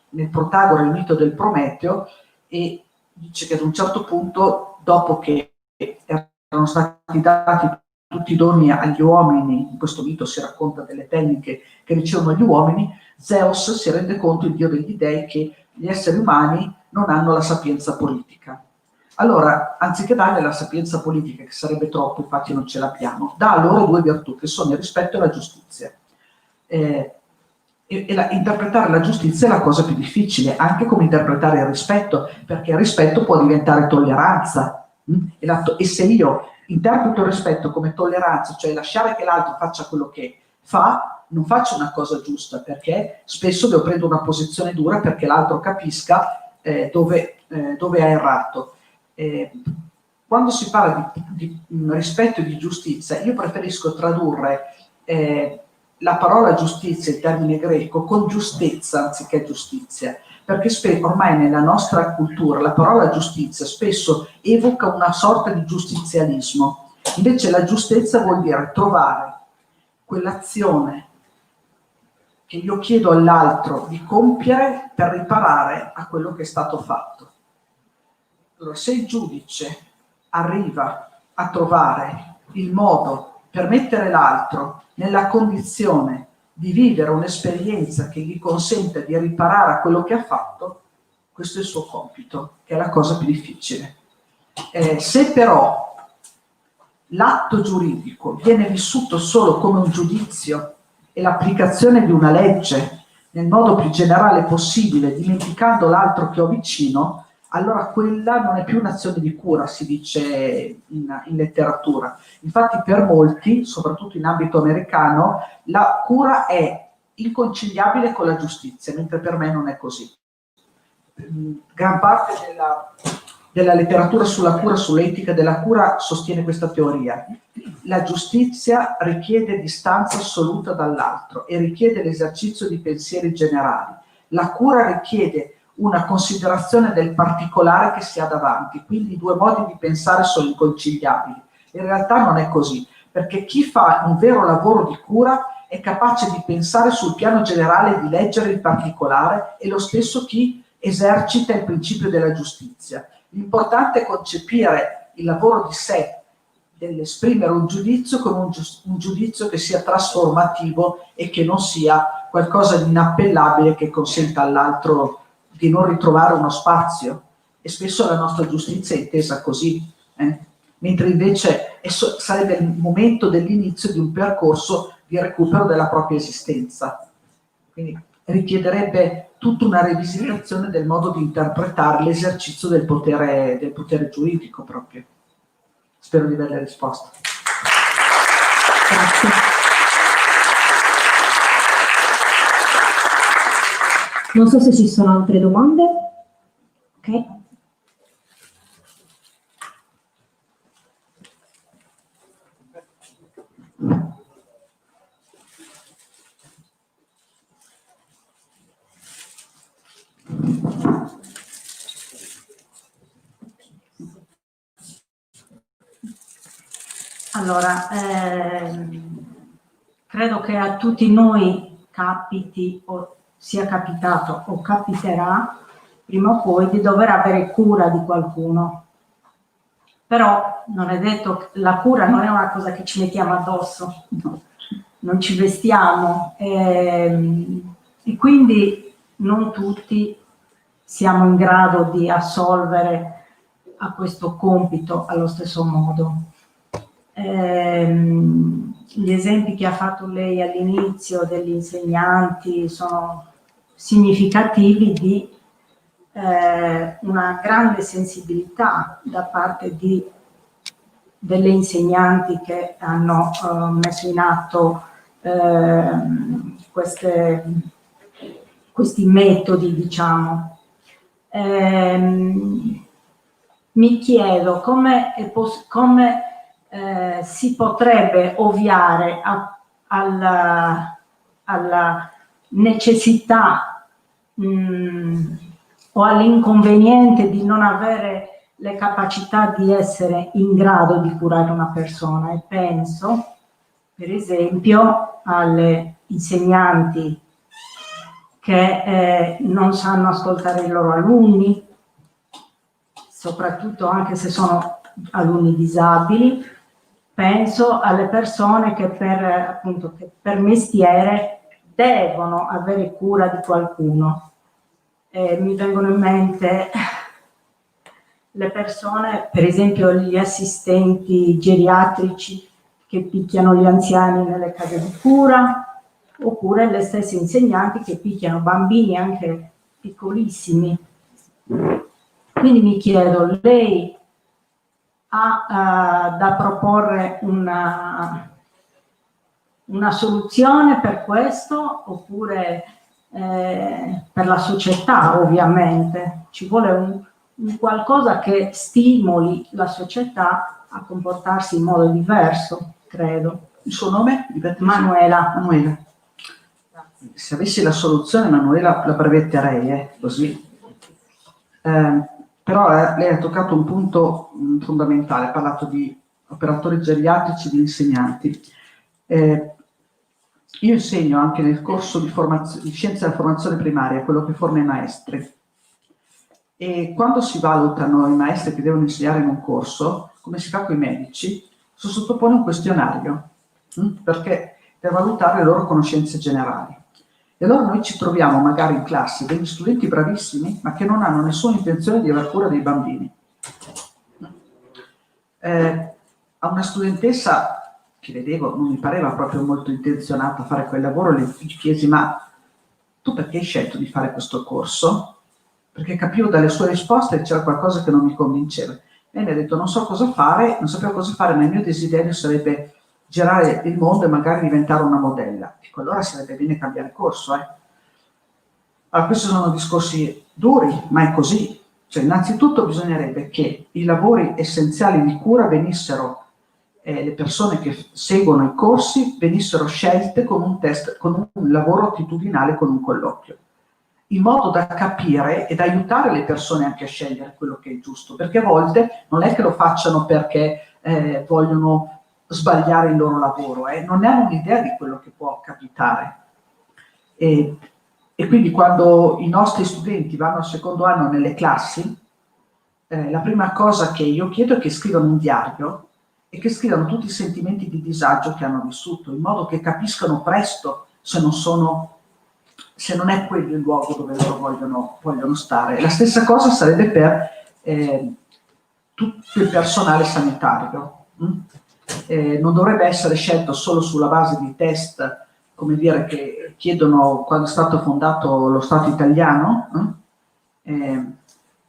C: nel Protagora il mito del Prometeo, e dice che ad un certo punto, dopo che erano stati dati tutti i doni agli uomini, in questo mito si racconta delle tecniche che ricevono gli uomini, Zeus si rende conto, il dio degli dei, che gli esseri umani non hanno la sapienza politica. Allora, anziché darle la sapienza politica, che sarebbe troppo, infatti non ce l'abbiamo, dà loro due virtù, che sono il rispetto e la giustizia. Interpretare la giustizia è la cosa più difficile, anche come interpretare il rispetto, perché il rispetto può diventare tolleranza. E se io interpreto il rispetto come tolleranza, cioè lasciare che l'altro faccia quello che fa, non faccio una cosa giusta, perché spesso devo prendere una posizione dura perché l'altro capisca dove ha errato. Quando si parla di rispetto e di giustizia, io preferisco tradurre la parola giustizia, il termine greco, con giustezza anziché giustizia, perché ormai nella nostra cultura la parola giustizia spesso evoca una sorta di giustizialismo. Invece la giustezza vuol dire trovare quell'azione che io chiedo all'altro di compiere per riparare a quello che è stato fatto. Allora, se il giudice arriva a trovare il modo per mettere l'altro nella condizione di vivere un'esperienza che gli consenta di riparare a quello che ha fatto, questo è il suo compito, che è la cosa più difficile. Se però l'atto giuridico viene vissuto solo come un giudizio e l'applicazione di una legge nel modo più generale possibile, dimenticando l'altro che ho vicino, allora quella non è più un'azione di cura, si dice in letteratura. Infatti per molti, soprattutto in ambito americano, la cura è inconciliabile con la giustizia, mentre per me non è così. Gran parte della letteratura sulla cura, sull'etica della cura, sostiene questa teoria. La giustizia richiede distanza assoluta dall'altro e richiede l'esercizio di pensieri generali. La cura richiede una considerazione del particolare che si ha davanti, quindi i due modi di pensare sono inconciliabili. In realtà non è così, perché chi fa un vero lavoro di cura è capace di pensare sul piano generale e di leggere il particolare, e lo stesso chi esercita il principio della giustizia. L'importante è concepire il lavoro di sé, dell'esprimere un giudizio come un giudizio che sia trasformativo e che non sia qualcosa di inappellabile che consenta all'altro di non ritrovare uno spazio, e spesso la nostra giustizia è intesa così, mentre invece sarebbe il momento dell'inizio di un percorso di recupero della propria esistenza. Quindi richiederebbe tutta una rivisitazione del modo di interpretare l'esercizio del potere giuridico proprio. Spero di averle risposto.
B: Grazie. Non so se ci sono altre domande. Ok.
D: Allora, credo che a tutti noi capiti, o sia capitato o capiterà prima o poi, di dover avere cura di qualcuno. Però non è detto, la cura non è una cosa che ci mettiamo addosso, no. Non ci vestiamo, e quindi non tutti siamo in grado di assolvere a questo compito allo stesso modo. Gli esempi che ha fatto lei all'inizio degli insegnanti sono significativi di una grande sensibilità da parte delle insegnanti che hanno messo in atto questi metodi, diciamo. mi chiedo come si potrebbe ovviare alla necessità o all'inconveniente di non avere le capacità di essere in grado di curare una persona, e penso per esempio alle insegnanti che non sanno ascoltare i loro alunni, soprattutto anche se sono alunni disabili. Penso alle persone che per mestiere devono avere cura di qualcuno. Mi vengono in mente le persone, per esempio gli assistenti geriatrici che picchiano gli anziani nelle case di cura, oppure le stesse insegnanti che picchiano bambini anche piccolissimi. Quindi mi chiedo, lei ha da proporre una soluzione per questo, oppure per la società ovviamente? Ci vuole un qualcosa che stimoli la società a comportarsi in modo diverso, credo.
C: Il suo nome?
D: Manuela.
C: Manuela. Se avessi la soluzione, Manuela, la brevetterei, così. Però lei ha toccato un punto fondamentale, ha parlato di operatori geriatrici, di insegnanti. Io insegno anche nel corso di scienza della formazione primaria, quello che forma i maestri. E quando si valutano i maestri che devono insegnare in un corso, come si fa con i medici, si sottopone un questionario, perché per valutare le loro conoscenze generali. E allora noi ci troviamo magari in classe degli studenti bravissimi, ma che non hanno nessuna intenzione di aver cura dei bambini. A una studentessa che vedevo, non mi pareva proprio molto intenzionata a fare quel lavoro, le chiesi: ma tu perché hai scelto di fare questo corso? Perché capivo dalle sue risposte che c'era qualcosa che non mi convinceva. Lei mi ha detto: non so cosa fare, non sapevo cosa fare, ma il mio desiderio sarebbe girare il mondo e magari diventare una modella. Dico, allora sarebbe bene cambiare corso. Allora, questi sono discorsi duri, ma è così. Cioè, innanzitutto bisognerebbe che i lavori essenziali di cura venissero, le persone che seguono i corsi, venissero scelte con un test, con un lavoro attitudinale, con un colloquio, in modo da capire ed aiutare le persone anche a scegliere quello che è giusto, perché a volte non è che lo facciano perché vogliono sbagliare il loro lavoro, non ne hanno un'idea di quello che può capitare. E quindi quando i nostri studenti vanno al secondo anno nelle classi, la prima cosa che io chiedo è che scrivano un diario e che scrivano tutti i sentimenti di disagio che hanno vissuto, in modo che capiscano presto se non è quello il luogo dove loro vogliono stare. La stessa cosa sarebbe per tutto il personale sanitario. Non dovrebbe essere scelto solo sulla base di test, come dire, che chiedono quando è stato fondato lo Stato italiano,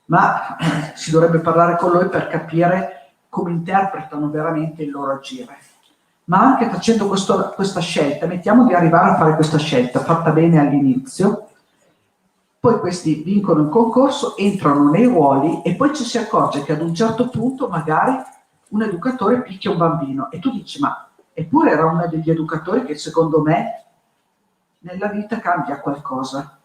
C: ma si dovrebbe parlare con loro per capire come interpretano veramente il loro agire. Ma anche facendo questa scelta, mettiamo di arrivare a fare questa scelta fatta bene all'inizio, poi questi vincono il concorso, entrano nei ruoli e poi ci si accorge che ad un certo punto magari un educatore picchia un bambino e tu dici: ma eppure era uno degli educatori che secondo me nella vita cambia qualcosa,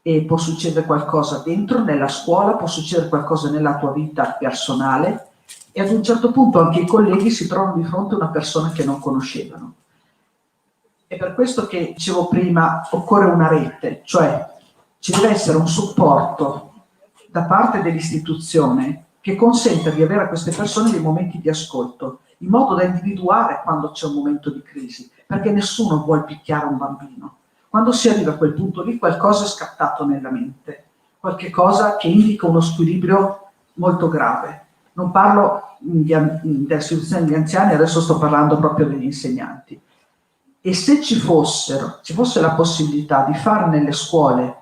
C: e può succedere qualcosa dentro, nella scuola, può succedere qualcosa nella tua vita personale, e ad un certo punto anche i colleghi si trovano di fronte a una persona che non conoscevano. È per questo che dicevo prima, occorre una rete, cioè ci deve essere un supporto da parte dell'istituzione che consenta di avere a queste persone dei momenti di ascolto, in modo da individuare quando c'è un momento di crisi, perché nessuno vuole picchiare un bambino. Quando si arriva a quel punto lì, qualcosa è scattato nella mente, qualche cosa che indica uno squilibrio molto grave. Non parlo dell'istituzione degli anziani, adesso sto parlando proprio degli insegnanti. E se ci fosse la possibilità di fare nelle scuole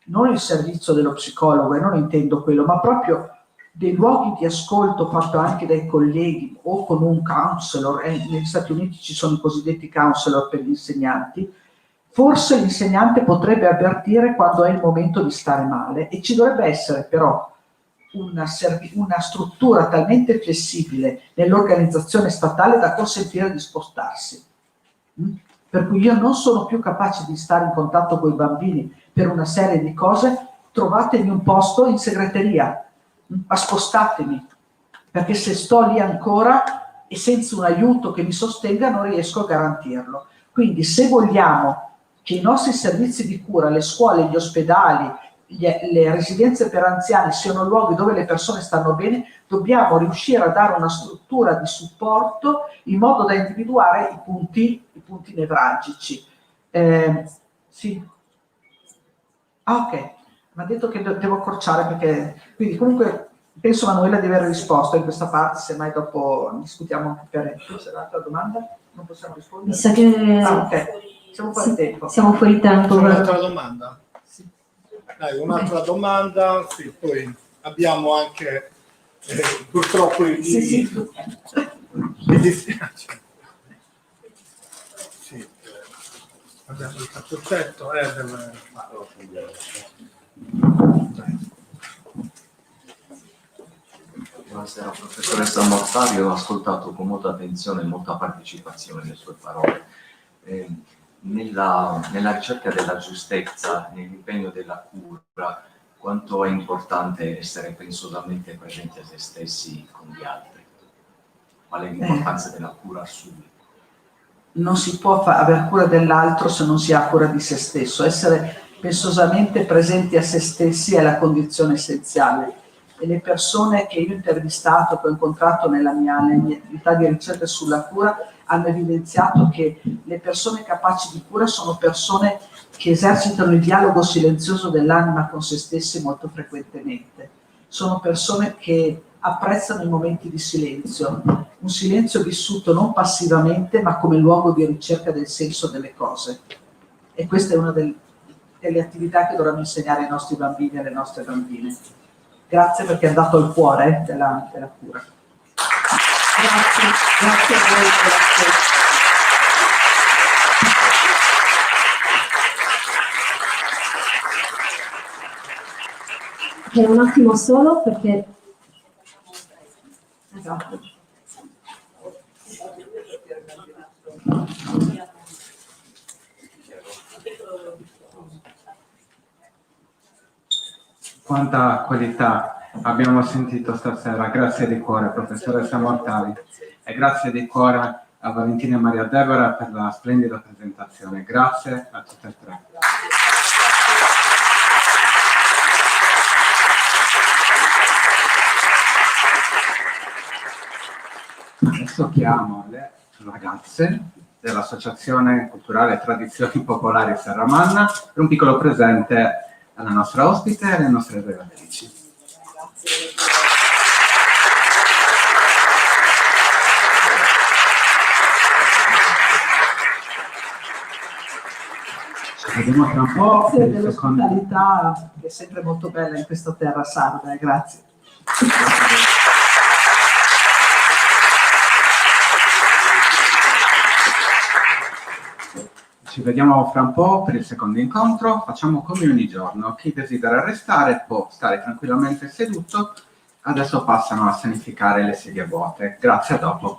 C: non il servizio dello psicologo, e non intendo quello, ma proprio dei luoghi di ascolto fatto anche dai colleghi o con un counselor, negli Stati Uniti ci sono i cosiddetti counselor per gli insegnanti, forse l'insegnante potrebbe avvertire quando è il momento di stare male, e ci dovrebbe essere però una struttura talmente flessibile nell'organizzazione statale da consentire di spostarsi. Per cui io non sono più capace di stare in contatto con i bambini per una serie di cose, trovatemi un posto in segreteria, ma spostatemi, perché se sto lì ancora e senza un aiuto che mi sostenga non riesco a garantirlo. Quindi se vogliamo che i nostri servizi di cura, le scuole, gli ospedali, le residenze per anziani siano luoghi dove le persone stanno bene, dobbiamo riuscire a dare una struttura di supporto in modo da individuare i punti nevralgici. Sì. Ah, ok, mi ha detto che devo accorciare perché... Quindi comunque penso, Manuela, di aver risposto in questa parte, semmai dopo discutiamo anche per... C'è un'altra domanda? Non possiamo rispondere?
B: Mi sa che...
C: Ah, ok, siamo fuori tempo.
B: Siamo fuori tempo.
E: Un'altra domanda? Dai, un'altra domanda, sì, poi abbiamo anche purtroppo mi dispiace. Sì, abbiamo il cappuccetto
G: Buonasera professoressa Mortari, ho ascoltato con molta attenzione e molta partecipazione le sue parole. Nella ricerca della giustezza, nell'impegno della cura, quanto è importante essere pensosamente presenti a se stessi con gli altri? Qual è l'importanza della cura assunta?
C: Non si può aver cura dell'altro se non si ha cura di se stesso. Essere pensosamente presenti a se stessi è la condizione essenziale. E le persone che io ho intervistato, che ho incontrato nella mia attività di ricerca sulla cura, hanno evidenziato che le persone capaci di cura sono persone che esercitano il dialogo silenzioso dell'anima con se stessi molto frequentemente. Sono persone che apprezzano i momenti di silenzio, un silenzio vissuto non passivamente ma come luogo di ricerca del senso delle cose. E questa è una delle attività che dovremmo insegnare ai nostri bambini e alle nostre bambine. Grazie perché è andato al cuore della cura. Grazie a voi.
B: Ok, un attimo solo perché...
C: Esatto.
A: Quanta qualità abbiamo sentito stasera, grazie di cuore professoressa Mortari e grazie di cuore a Valentina e Maria Deborah per la splendida presentazione. Grazie a tutte e tre. Adesso chiamo le ragazze dell'Associazione Culturale Tradizioni Popolari Serramanna per un piccolo presente alla nostra ospite e alle nostre relatrici. Ci vediamo tra un po'.
C: Grazie dell'ospitalità che è sempre molto bella in questa terra sarda, grazie.
A: Ci vediamo fra un po' per il secondo incontro. Facciamo come ogni giorno. Chi desidera restare può stare tranquillamente seduto. Adesso passano a sanificare le sedie vuote. Grazie, a dopo.